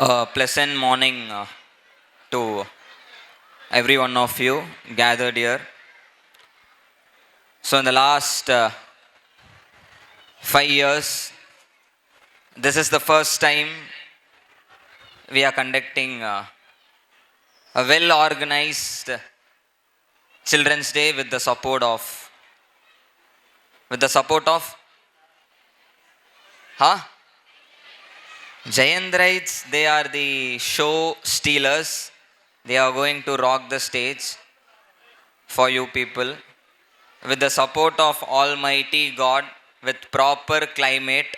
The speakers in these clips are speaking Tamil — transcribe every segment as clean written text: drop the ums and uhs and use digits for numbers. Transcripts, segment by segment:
Pleasant morning to every one of you gathered here. So, in the last 5 years, this is the first time we are conducting a well organized Children's Day with the support of Jayandraites. They are the show stealers. They are going to rock the stage for you people with the support of Almighty God, with proper climate.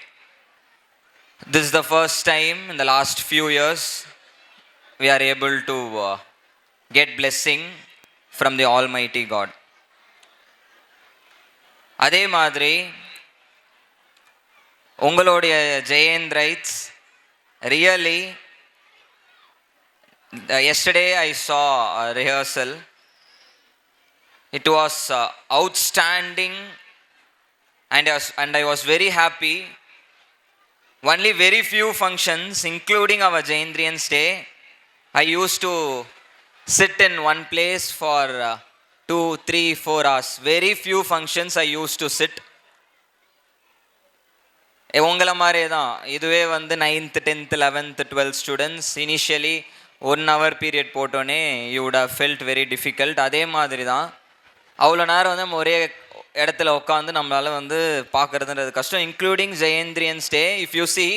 This is the first time in the last few years we are able to get blessing from the Almighty God. அதே மாதிரி உங்களுடைய Jayant really yesterday I saw a rehearsal. It was outstanding and I was very happy. Only very few functions, including our Jayendrians Day, I used to sit in one place for 2, 3, 4 hours. Very few functions I used to sit. உங்களை மாதிரியே தான் இதுவே வந்து 9th 10th 11th 12th students initially 1 hour period போட்டோன்னே you would have felt very difficult. அதே மாதிரி தான் அவ்வளோ நேரம் வந்து நம்ம ஒரே இடத்துல உட்காந்து நம்மளால் வந்து பார்க்குறதுன்றது கஷ்டம். Including Jayendrians day. If you see,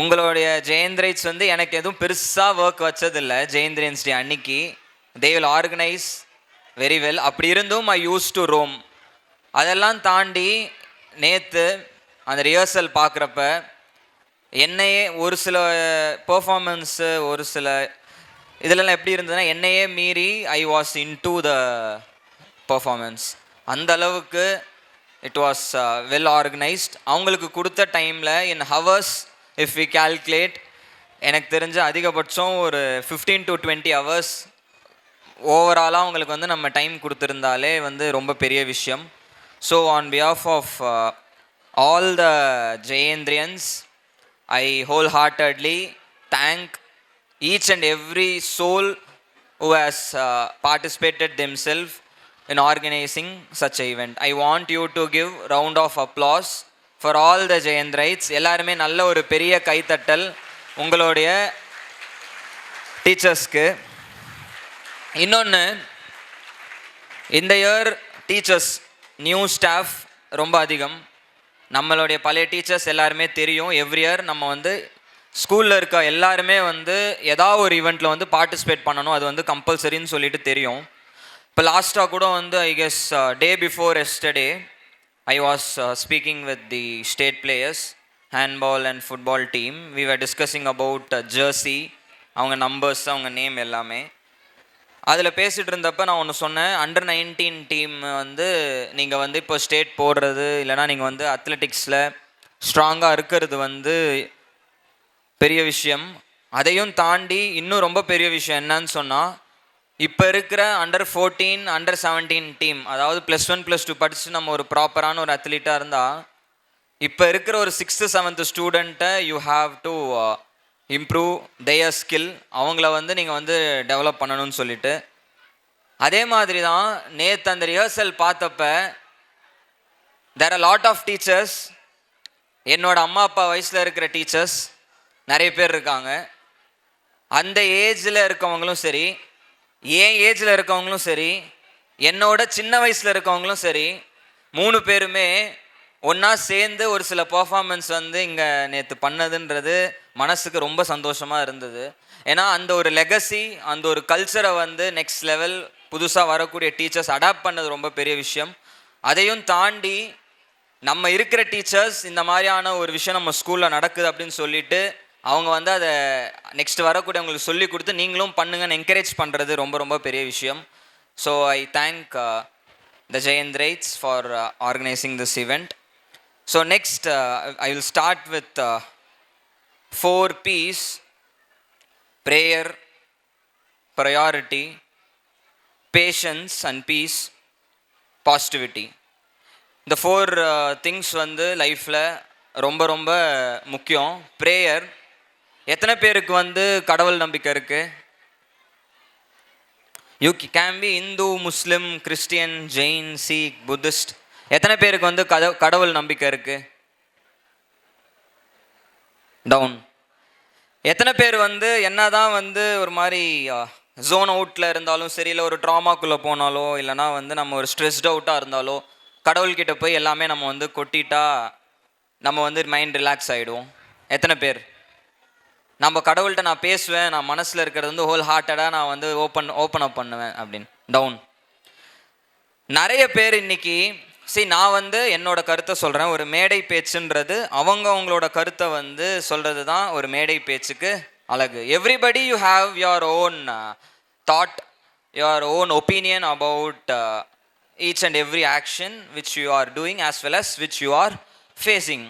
உங்களுடைய ஜெயந்திரைட்ஸ் வந்து எனக்கு எதுவும் பெருசாக ஒர்க் வச்சதில்லை. ஜெயந்திரியன்ஸ் டே அன்னைக்கு they will organise very well. அப்படி இருந்தும் ஐ யூஸ் டு ரோம். அதெல்லாம் தாண்டி நேற்று அந்த ரிஹர்சல் பார்க்குறப்ப என்னையே ஒரு சில பர்ஃபார்மன்ஸு ஒரு சில இதிலெல்லாம் எப்படி இருந்ததுன்னா என்னையே மீறி I was in to the performance. அந்த அளவுக்கு இட் வாஸ் வெல் ஆர்கனைஸ்ட். அவங்களுக்கு கொடுத்த டைமில் இன் ஹவர்ஸ் இஃப் வி கால்குலேட், எனக்கு தெரிஞ்ச அதிகபட்சம் ஒரு 15 to 20 hours ஓவராலாக அவங்களுக்கு வந்து நம்ம டைம் கொடுத்துருந்தாலே வந்து ரொம்ப பெரிய விஷயம். So on behalf of all the Jayendrians, I wholeheartedly thank each and every soul who has participated themselves in organizing such an event. I want you to give round of applause for all the Jayendrites. எல்லாருமே நல்ல ஒரு பெரிய கைத்தட்டல் உங்களுடைய டீச்சர்ஸ்க்கு. இன்னொன்று, இந்த இயர் டீச்சர்ஸ் நியூ ஸ்டாஃப் ரொம்ப அதிகம். நம்மளுடைய பழைய டீச்சர்ஸ் எல்லாருமே தெரியும். எவ்ரி இயர் நம்ம வந்து ஸ்கூலில் இருக்க எல்லாருமே வந்து ஏதாவது ஒரு ஈவெண்ட்டில் வந்து பார்ட்டிசிபேட் பண்ணணும், அது வந்து கம்பல்சரின்னு சொல்லிட்டு தெரியும். இப்போ லாஸ்ட்டாக கூட வந்து I guess day before yesterday I was speaking with the state players, handball and football team. We were discussing about jersey, அவங்க நம்பர்ஸ், அவங்க நேம் எல்லாமே. அதில் பேசிகிட்டு இருந்தப்போ நான் ஒன்று சொன்னேன். அண்டர் 19 டீம் வந்து நீங்கள் வந்து இப்போ ஸ்டேட் போடுறது இல்லைனா நீங்கள் வந்து அத்லெட்டிக்ஸில் ஸ்ட்ராங்காக இருக்கிறது வந்து பெரிய விஷயம். அதையும் தாண்டி இன்னும் ரொம்ப பெரிய விஷயம் என்னன்னு சொன்னால், இப்போ இருக்கிற அண்டர் 14 அண்டர் 17 டீம், அதாவது +1 +2 படித்து நம்ம ஒரு ப்ராப்பரான ஒரு அத்லீட்டாக இருந்தால், இப்போ இருக்கிற ஒரு 6th 7th ஸ்டூடெண்ட்டை you have to improve their skill. அவங்கள வந்து நீங்கள் வந்து டெவலப் பண்ணணும்னு சொல்லிட்டு. அதே மாதிரி தான் நேற்று அந்த ரிஹர்சல் பார்த்தப்ப there are lot of teachers. என்னோட அம்மா அப்பா வயசில் இருக்கிற டீச்சர்ஸ் நிறைய பேர் இருக்காங்க. அந்த ஏஜில் இருக்கவங்களும் சரி, என் ஏஜில் இருக்கவங்களும் சரி, என்னோட சின்ன வயசில் இருக்கவங்களும் சரி, 3 பேருமே ஒன்றா சேர்ந்து ஒரு சில பர்ஃபார்மன்ஸ் வந்து இங்கே நேற்று பண்ணதுன்றது மனசுக்கு ரொம்ப சந்தோஷமாக இருந்தது. ஏன்னா அந்த ஒரு லெகசி, அந்த ஒரு கல்ச்சரை வந்து நெக்ஸ்ட் லெவல் புதுசாக வரக்கூடிய டீச்சர்ஸ் அடாப்ட் பண்ணது ரொம்ப பெரிய விஷயம். அதையும் தாண்டி நம்ம இருக்கிற டீச்சர்ஸ் இந்த மாதிரியான ஒரு விஷயம் நம்ம ஸ்கூலில் நடக்குது அப்படின்னு சொல்லிட்டு அவங்க வந்து அதை நெக்ஸ்ட் வரக்கூடியவங்களுக்கு சொல்லி கொடுத்து நீங்களும் பண்ணுங்கன்னு என்கரேஜ் பண்ணுறது ரொம்ப ரொம்ப பெரிய விஷயம். So I thank the Jayendrites for organising this event. So next I will start with 4 P's: prayer, priority, patience and peace, positivity. இந்த 4 things வந்து லைஃப்பில் ரொம்ப ரொம்ப முக்கியம். ப்ரேயர், எத்தனை பேருக்கு வந்து கடவுள் நம்பிக்கை இருக்கு? You can be Hindu, Muslim, Christian, Jain, Sikh, Buddhist. எத்தனை பேருக்கு வந்து கடவுள் நம்பிக்கை இருக்கு? டவுன். எத்தனை பேர் வந்து என்னதான் வந்து ஒரு மாதிரி ஜோன் அவுட்டில் இருந்தாலும் சரி, இல்லை ஒரு ட்ராமாக்குள்ளே போனாலோ, இல்லைனா வந்து நம்ம ஒரு ஸ்ட்ரெஸ்ட் அவுட்டாக இருந்தாலோ கடவுள்கிட்ட போய் எல்லாமே நம்ம வந்து கொட்டிட்டா நம்ம வந்து மைண்ட் ரிலாக்ஸ் ஆகிடுவோம்? எத்தனை பேர்? நம்ம கடவுள்கிட்ட நான் பேசுவேன், நான் மனசில் இருக்கிறது வந்து ஹோல் ஹார்ட்டடாக நான் வந்து ஓப்பன் அப் பண்ணுவேன் அப்படின்னு. டவுன். நிறைய பேர் இன்னைக்கு நான் வந்து என்னோட கருத்தை சொல்கிறேன். ஒரு மேடை பேச்சுன்றது அவங்களோட கருத்தை வந்து சொல்கிறது தான் ஒரு மேடை பேச்சுக்கு அழகு. Everybody you have your own thought, your own opinion about each and every action which you are doing as well as which you are facing.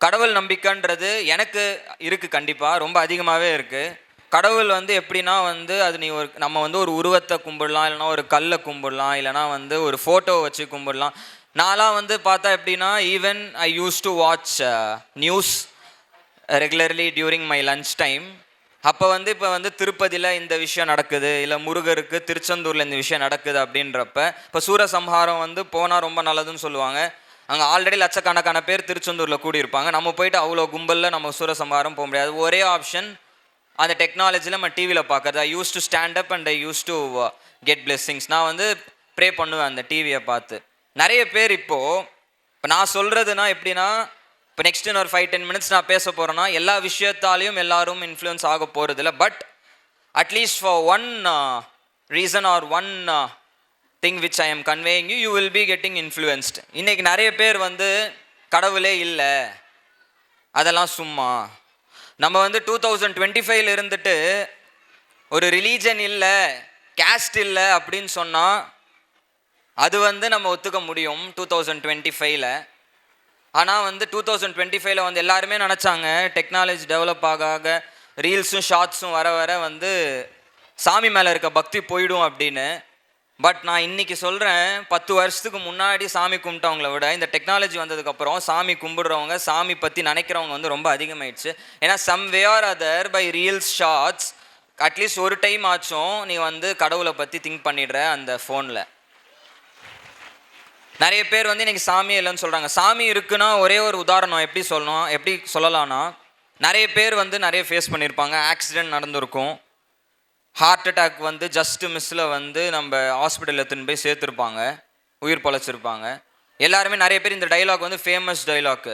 கடவுள் நம்பிக்கைன்றது எனக்கு இருக்குது, கண்டிப்பாக ரொம்ப அதிகமாகவே இருக்குது. கடவுள் வந்து எப்படின்னா வந்து அது நம்ம வந்து ஒரு உருவத்தை கும்பிடலாம், இல்லைனா ஒரு கல்லை கும்பிடலாம், இல்லைனா வந்து ஒரு ஃபோட்டோ வச்சு கும்பிடலாம். நான்லாம் வந்து பார்த்தா எப்படின்னா, even I used to watch news regularly during my lunch time. அப்போ வந்து இப்போ வந்து திருப்பதியில் இந்த விஷயம் நடக்குது, இல்லை முருகருக்கு திருச்செந்தூரில் இந்த விஷயம் நடக்குது அப்படின்றப்ப, இப்போ சூரசம்ஹாரம் வந்து போனால் ரொம்ப நல்லதுன்னு சொல்லுவாங்க. அங்கே ஆல்ரெடி லட்சக்கணக்கான பேர் திருச்செந்தூரில் கூடியிருப்பாங்க. நம்ம போயிட்டு அவ்வளோ கும்பலில் நம்ம சூரசம்ஹாரம் போக முடியாது. ஒரே ஆப்ஷன் அந்த டெக்னாலஜியில் நம்ம டிவியில் பார்க்குறது. I used to stand up and I used to get blessings. நான் வந்து ப்ரே பண்ணுவேன் அந்த டிவியை பார்த்து. நிறைய பேர் இப்போ நான் சொல்கிறதுனா எப்படின்னா, இப்போ நெக்ஸ்ட் ஒரு 5-10 மினிட்ஸ் நான் பேச போகிறேன்னா எல்லா விஷயத்தாலையும் எல்லாரும் இன்ஃப்ளூயன்ஸ் ஆக போகிறதில்ல. But at least for one reason or one thing which I am conveying you will be getting influenced. இன்றைக்கி நிறைய பேர் வந்து கடவுளே இல்லை, அதெல்லாம் சும்மா. நம்ம வந்து 2025 இருந்துட்டு ஒரு ரிலீஜன் இல்லை, கேஸ்ட் இல்லை அப்படின்னு சொன்னால் அது வந்து நம்ம ஒத்துக்க முடியும் 2025. ஆனால் வந்து 2025 வந்து எல்லாருமே நினச்சாங்க டெக்னாலஜி டெவலப் ஆக ரீல்ஸும் ஷார்ட்ஸும் வர வர வந்து சாமி மேலே இருக்க பக்தி போயிடும் அப்படின்னு. பட் நான் இன்னைக்கு சொல்கிறேன், 10 வருஷத்துக்கு முன்னாடி சாமி கும்பிட்டவங்கள விட இந்த டெக்னாலஜி வந்ததுக்கப்புறம் சாமி கும்பிடுறவங்க, சாமி பற்றி நினைக்கிறவங்க வந்து ரொம்ப அதிகமாயிடுச்சு. ஏன்னா some way or other by reels, shorts, at least ஒரு டைம் ஆச்சும் நீ வந்து கடவுளை பற்றி திங்க் பண்ணிடுற அந்த ஃபோனில். நிறைய பேர் வந்து இன்னைக்கு சாமி இல்லைன்னு சொல்கிறாங்க. சாமி இருக்குன்னா ஒரே ஒரு உதாரணம் எப்படி சொல்லலாம்னா, நிறைய பேர் வந்து நிறைய ஃபேஸ் பண்ணியிருப்பாங்க. ஆக்சிடென்ட் நடந்திருக்கும், ஹார்ட் அட்டாக் வந்து ஜஸ்ட் மிஸ்ஸில் வந்து நம்ம ஹாஸ்பிட்டலில் எடுத்துன்னு போய் சேர்த்துருப்பாங்க, உயிர் பொழைச்சிருப்பாங்க. எல்லாருமே நிறைய பேர் இந்த டைலாக் வந்து ஃபேமஸ் டைலாக்கு.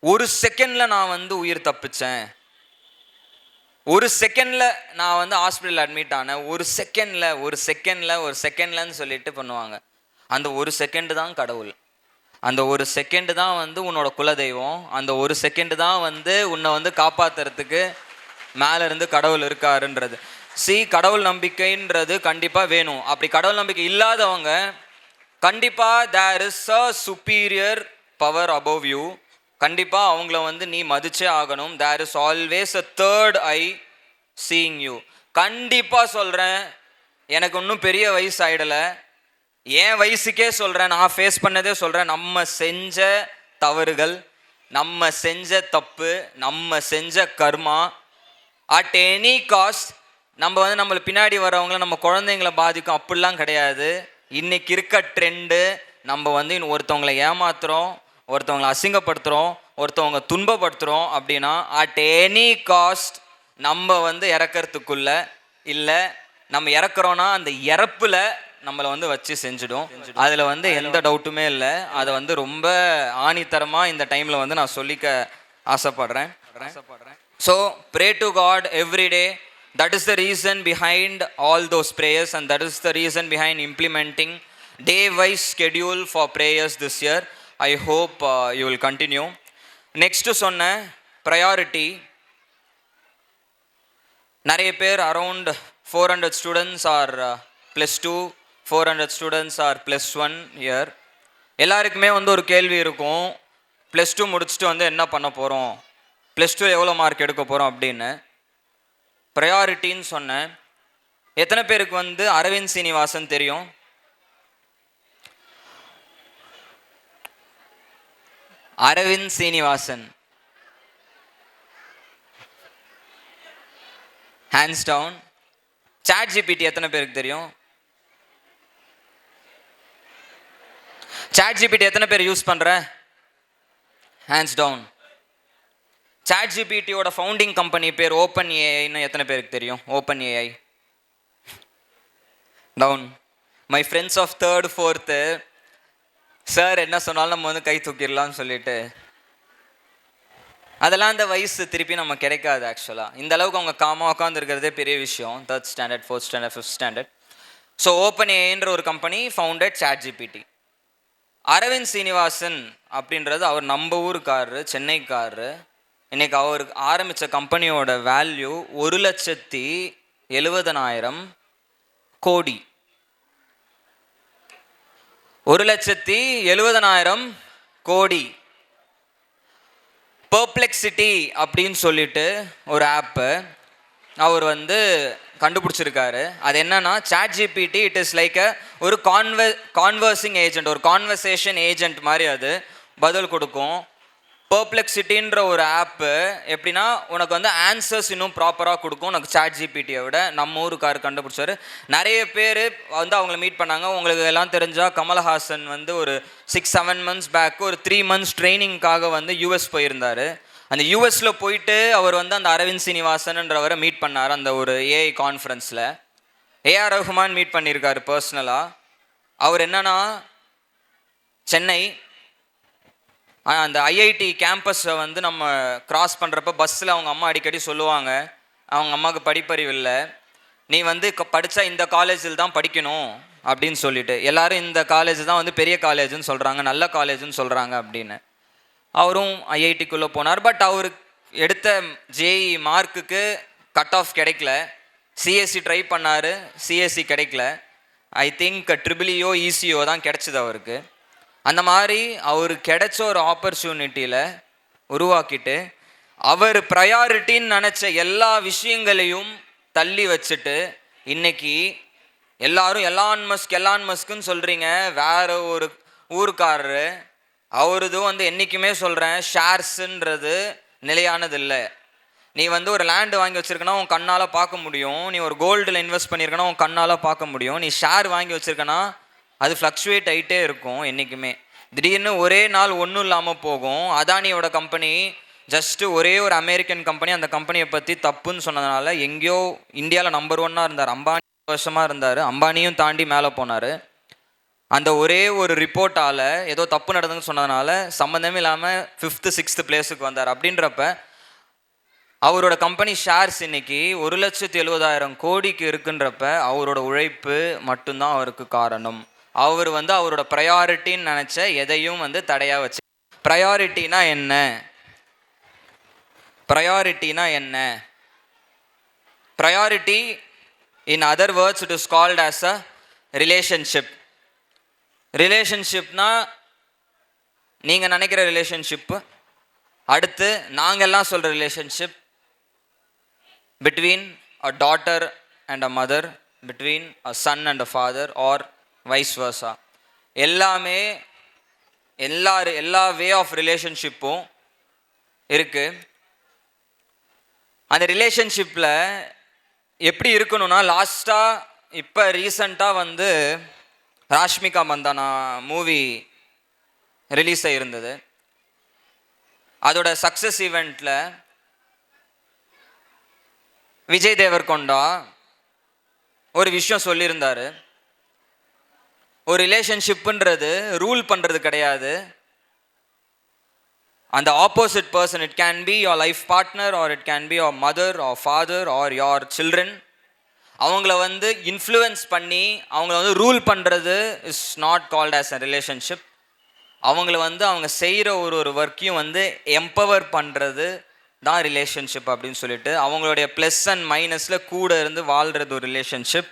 ஒரு செகண்டில் நான் வந்து உயிர் தப்பிச்சேன், ஒரு செகண்டில் நான் வந்து ஹாஸ்பிட்டலில் அட்மிட் ஆனேன், ஒரு செகண்ட்லன்னு சொல்லிட்டு பண்ணுவாங்க. அந்த ஒரு செகண்டு தான் கடவுள். அந்த ஒரு செகண்டு தான் வந்து உன்னோட குலதெய்வம். அந்த ஒரு செகண்டு தான் வந்து உன்னை வந்து காப்பாற்றுறதுக்கு மேலே இருந்து கடவுள் இருக்காருன்றது. கடவுள் நம்பிக்கைன்றது கண்டிப்பாக வேணும். அப்படி கடவுள் நம்பிக்கை இல்லாதவங்க கண்டிப்பாக there is a superior power above you. கண்டிப்பாக அவங்கள வந்து நீ மதிச்சே ஆகணும். There is always a third eye seeing you. கண்டிப்பாக சொல்கிறேன், எனக்கு இன்னும் பெரிய வயசு ஆகிடலை, என் வயசுக்கே சொல்கிறேன், நான் ஃபேஸ் பண்ணதே சொல்கிறேன். நம்ம செஞ்ச தவறுகள், நம்ம செஞ்ச தப்பு, நம்ம செஞ்ச கர்மா அட் எனி காஸ்ட் நம்ம வந்து நம்மளை பின்னாடி வரவங்கள, நம்ம குழந்தைங்களை பாதிக்கும் அப்படிலாம் கிடையாது. இன்னைக்கு இருக்க ட்ரெண்டு நம்ம வந்து ஒருத்தவங்களை ஏமாத்துறோம், ஒருத்தவங்களை அசிங்கப்படுத்துகிறோம், ஒருத்தவங்க துன்பப்படுத்துகிறோம் அப்படின்னா அட் எனி காஸ்ட் நம்ம வந்து இறக்கிறதுக்குள்ள இல்லை, நம்ம இறக்குறோன்னா அந்த இறப்பில் நம்மளை வந்து வச்சு செஞ்சிடும். அதில் வந்து எந்த டவுட்டுமே இல்லை. அதை வந்து ரொம்ப ஆணித்தரமாக இந்த டைமில் வந்து நான் சொல்லிக்க ஆசைப்படுறேன். So pray to God every day. That is the reason behind all those prayers, and that is the reason behind implementing day-wise schedule for prayers this year. I hope you will continue. Next சொன்ன priority, நிறைய பேர் around 400 students are +2, 400 students are +1 here. எல்லாருக்குமே வந்து ஒரு கேள்வி இருக்கும், +2 முடிச்சுட்டு வந்து என்ன பண்ண போகிறோம், +2 எவ்வளோ மார்க் எடுக்க போகிறோம் அப்படின்னு. ப்ரையாரிட்டின்னு சொன்னேன். எத்தனை பேருக்கு வந்து அரவிந்த் சீனிவாசன் தெரியும்? Aravind Srinivasan hands down. ChatGPT எத்தனை பேருக்கு தெரியும்? சாட் ஜிபிடி எத்தனை பேர் யூஸ் பண்ற? Hands down. சாட் ஜிபிடியோட ஃபவுண்டிங் கம்பெனி பேர் ஓப்பன் ஏஐன்னு எத்தனை பேருக்கு தெரியும்? OpenAI. Down. My friends of third fourth sir என்ன சொன்னாலும் நம்ம வந்து கை தூக்கிடலாம்னு சொல்லிட்டு, அதெல்லாம் அந்த வயசு திருப்பி நம்ம கிடைக்காது. ஆக்சுவலாக இந்த அளவுக்கு அவங்க காமாக உட்காந்துருக்கிறதே பெரிய விஷயம். 3rd standard 4th standard 5th standard. So open ஏன்ற ஒரு company founded ChatGPT. Aravind Srinivasan அப்படின்றது அவர் நம்ம ஊருக்காரரு, சென்னைக்காரரு. இன்னைக்கு அவருக்கு ஆரம்பித்த கம்பெனியோட வேல்யூ 1,70,70,000 கோடி. 1,70,70,000 கோடி. பெர்ப்ளெக்சிட்டி அப்படின்னு சொல்லிட்டு ஒரு ஆப்பு அவர் வந்து கண்டுபிடிச்சிருக்காரு. அது என்னன்னா ChatGPT it is like ஒரு கான்வர்சிங் ஏஜென்ட், ஒரு கான்வர்சேஷன் ஏஜென்ட் மாதிரி அது பதில் கொடுக்கும். பெர்ப்ளெக்சிட்டின்ற ஒரு ஆப்பு எப்படின்னா உனக்கு வந்து ஆன்சர்ஸ் இன்னும் ப்ராப்பராக கொடுக்கும் உனக்கு சாட் ஜிபிடியை விட. நம்ம ஊருக்கார் கண்டுபிடிச்சாரு. நிறைய பேர் வந்து அவங்கள மீட் பண்ணாங்க. உங்களுக்கு எல்லாம் தெரிஞ்சால் கமல்ஹாசன் வந்து ஒரு 6-7 months பேக்கு ஒரு 3 months ட்ரைனிங்காக வந்து யூஎஸ் போயிருந்தார். அந்த யூஎஸில் போயிட்டு அவர் வந்து அந்த அரவிந்த் சீனிவாசன்ன்றவரை மீட் பண்ணார் அந்த ஒரு ஏஐ கான்ஃபரன்ஸில். ஏஆர் ரஹ்மான் மீட் பண்ணியிருக்காரு பர்சனலாக. அவர் என்னன்னா சென்னை அந்த ஐஐடி கேம்பஸை வந்து நம்ம கிராஸ் பண்ணுறப்ப பஸ்ஸில் அவங்க அம்மா அடிக்கடி சொல்லுவாங்க, அவங்க அம்மாவுக்கு படிப்பறிவு இல்லை, நீ வந்து படித்தா இந்த காலேஜில் தான் படிக்கணும் அப்படின்னு சொல்லிட்டு. எல்லோரும் இந்த காலேஜ் தான் வந்து பெரிய காலேஜுன்னு சொல்கிறாங்க, நல்ல காலேஜுன்னு சொல்கிறாங்க அப்படின்னு. அவரும் ஐஐடிக்குள்ளே போனார். பட் அவருக்கு எடுத்த ஜேஇ மார்க்குக்கு கட் ஆஃப் கிடைக்கல. சிஎஸ்சி ட்ரை பண்ணார், சிஎஸ்சி கிடைக்கல. ஐ திங்க் ட்ரிபிள்இஓ இசிஓ தான் கிடச்சிது அவருக்கு. அந்த மாதிரி அவர் கிடைச்ச ஒரு ஆப்பர்ச்சுனிட்டியில் உருவாக்கிட்டு அவர் ப்ரையாரிட்டின்னு நினச்ச எல்லா விஷயங்களையும் தள்ளி வச்சுட்டு இன்னைக்கு எல்லாரும் எலான் மஸ்க்குன்னு சொல்கிறீங்க, வேற ஒரு ஊருக்காரரு. அவரதும் வந்து என்றைக்குமே சொல்கிறேன், ஷேர்ஸுன்றது நிலையானது இல்லை. நீ வந்து ஒரு லேண்டு வாங்கி வச்சுருக்கனா உன் கண்ணால் பார்க்க முடியும், நீ ஒரு கோல்டில் இன்வெஸ்ட் பண்ணியிருக்கனா உன் கண்ணால் பார்க்க முடியும். நீ ஷேர் வாங்கி வச்சுருக்கனா அது ஃப்ளக்சுவேட் ஆகிட்டே இருக்கும் என்றைக்குமே. திடீர்னு ஒரே நாள் ஒன்றும் இல்லாமல் போகும். அதானியோட கம்பெனி ஜஸ்ட்டு ஒரே ஒரு அமெரிக்கன் கம்பெனி அந்த கம்பெனியை பற்றி தப்புன்னு சொன்னதுனால எங்கேயோ இந்தியாவில் நம்பர் 1 இருந்தார். அம்பானி வருஷமாக இருந்தார், அம்பானியும் தாண்டி மேலே போனார். அந்த ஒரே ஒரு ரிப்போர்ட்டால் ஏதோ தப்பு நடந்ததுன்னு சொன்னதுனால சம்மந்தமே இல்லாமல் 5th 6th பிளேஸுக்கு வந்தார். அப்படின்றப்ப அவரோட கம்பெனி ஷேர்ஸ் இன்னைக்கு 1,70,000 கோடிக்கு இருக்குன்றப்ப அவரோட உழைப்பு மட்டும்தான் அவருக்கு காரணம். அவர் வந்து அவரோட ப்ரையாரிட்டின்னு நினச்ச எதையும் வந்து தடையாக வச்சு. ப்ரையாரிட்டினா என்ன? ப்ரையாரிட்டினா என்ன? Priority in other words it is called as a relationship. ரிலேஷன்ஷிப்னா நீங்கள் நினைக்கிற ரிலேஷன்ஷிப்பு, அடுத்து நாங்கள்லாம் சொல்கிற relationship, between a daughter and a mother, between a son and a father or vice versa. எல்லாமே எல்லா வே ஆஃப் ரிலேஷன்ஷிப்பும் இருக்குது. அந்த ரிலேஷன்ஷிப்பில் எப்படி இருக்கணும்னா லாஸ்ட்டாக இப்போ ரீசண்டாக வந்து ராஷ்மிகா மந்தானா மூவி ரிலீஸ் ஆகிருந்தது. அதோட சக்ஸஸ் ஈவெண்ட்டில் விஜய் தேவர்கொண்டா ஒரு விஷயம் சொல்லியிருந்தார். ஒரு ரிலேஷன்ஷிப்புன்றது ரூல் பண்ணுறது கிடையாது. அந்த opposite person, it can be your life partner or it can be your mother or father or your children. அவங்கள வந்து இன்ஃப்ளூயன்ஸ் பண்ணி அவங்கள வந்து ரூல் பண்ணுறது is not called as a relationship. அவங்கள வந்து அவங்க செய்கிற ஒரு ஒர்க்கையும் வந்து எம்பவர் பண்ணுறது தான் ரிலேஷன்ஷிப் அப்படின்னு சொல்லிட்டு அவங்களுடைய ப்ளஸ் அண்ட் மைனஸில் கூட இருந்து வாழ்கிறது ஒரு ரிலேஷன்ஷிப்.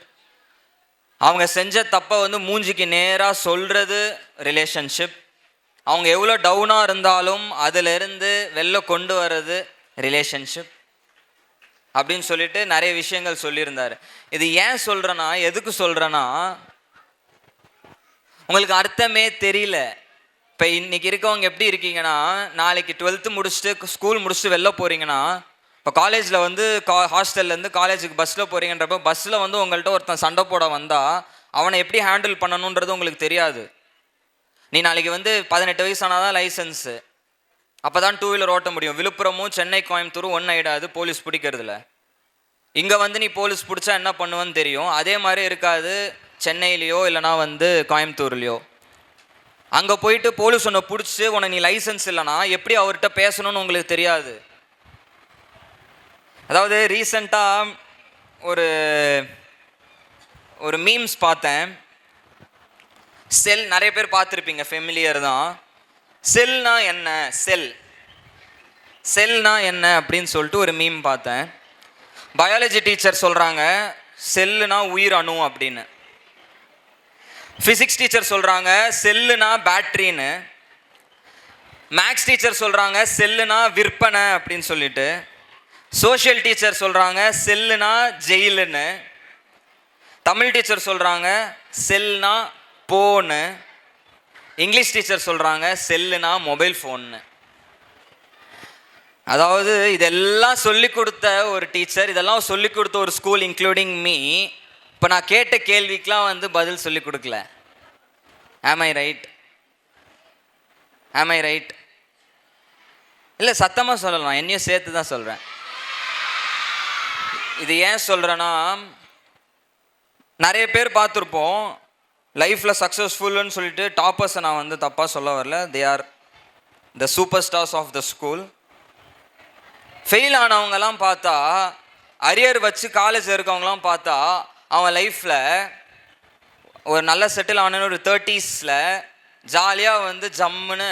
அவங்க செஞ்ச தப்பை வந்து மூஞ்சிக்கு நேராக சொல்கிறது ரிலேஷன்ஷிப். அவங்க எவ்வளோ டவுனாக இருந்தாலும் அதிலிருந்து வெளில கொண்டு வர்றது ரிலேஷன்ஷிப் அப்படின்னு சொல்லிட்டு நிறைய விஷயங்கள் சொல்லியிருந்தார். இது ஏன் சொல்கிறேன்னா, எதுக்கு சொல்கிறேன்னா, உங்களுக்கு அர்த்தமே தெரியல. இப்போ இன்றைக்கி இருக்கவங்க எப்படி இருக்கீங்கன்னா, நாளைக்கு 12th முடிச்சுட்டு ஸ்கூல் முடிச்சுட்டு வெளில போகிறீங்கன்னா, இப்போ காலேஜில் வந்து ஹாஸ்டல்லேருந்து காலேஜுக்கு பஸ்ஸில் போகிறீங்கன்றப்ப பஸ்ஸில் வந்து உங்கள்கிட்ட ஒருத்தன் சண்டை போட வந்தால் அவனை எப்படி ஹேண்டில் பண்ணணுன்றது உங்களுக்கு தெரியாது. நீ நாளைக்கு வந்து 18 வயசானால் தான் லைசன்ஸு, அப்போ தான் 2 வீலர் ஓட்ட முடியும். விழுப்புரமும் சென்னை கோயம்புத்தூரும் ஒன்று ஆகிடாது போலீஸ் பிடிக்கிறதுல. இங்கே வந்து நீ போலீஸ் பிடிச்சா என்ன பண்ணுவேன்னு தெரியும். அதே மாதிரி இருக்காது சென்னையிலையோ இல்லைனா வந்து கோயம்புத்தூர்லையோ. அங்கே போயிட்டு போலீஸ் ஒன்று பிடிச்சி உனக்கு நீ லைசன்ஸ் இல்லைனா எப்படி அவர்கிட்ட பேசணும்னு உங்களுக்கு தெரியாது. அதாவது ரீசெண்டாக ஒரு மீம்ஸ் பார்த்தேன். செல் நிறைய பேர் பார்த்துருப்பீங்க, ஃபெமிலியர் தான். செல்னா என்ன, செல்னா என்ன அப்படின்னு சொல்லிட்டு ஒரு மீம் பார்த்தேன். பயாலஜி டீச்சர் சொல்கிறாங்க செல்லுனா உயிர் அணு அப்படின்னு. ஃபிசிக்ஸ் டீச்சர் சொல்கிறாங்க செல்லுனா பேட்ரின்னு. மேக்ஸ் டீச்சர் சொல்கிறாங்க செல்லுனா விற்பனை அப்படின்னு சொல்லிட்டு. சோஷியல் டீச்சர் சொல்கிறாங்க செல்லுனா ஜெயிலுன்னு. தமிழ் டீச்சர் சொல்கிறாங்க செல்னா போனு. இங்கிலீஷ் டீச்சர் சொல்கிறாங்க செல்லுனா மொபைல் ஃபோன்னு. அதாவது இதெல்லாம் சொல்லிக் கொடுத்த ஒரு டீச்சர், இதெல்லாம் சொல்லிக் கொடுத்த ஒரு ஸ்கூல் இன்க்ளூடிங் மீ, இப்போ நான் கேட்ட கேள்விக்கெலாம் வந்து பதில் சொல்லிக் கொடுக்கல. ஆம் ஐ ரைட்? ஆம் ஐ ரைட்? இல்லை, சத்தமாக சொல்லலாம், என்னையும் சேர்த்து தான் சொல்கிறேன். இது ஏன் சொல்கிறேன்னா, நிறைய பேர் பார்த்துருப்போம் லைஃப்பில் சக்ஸஸ்ஃபுல்லுன்னு சொல்லிட்டு டாப்பர்ஸை நான் வந்து தப்பாக சொல்ல வரல. They are the super stars of the school. Fail ஆனவங்கலாம் பார்த்தா, அரியர் வச்சு காலேஜ் இருக்கவங்களாம் பார்த்தா, அவன் லைஃப்பில் ஒரு நல்ல செட்டில் ஆன ஒரு 30s ஜாலியாக வந்து ஜம்முன்னு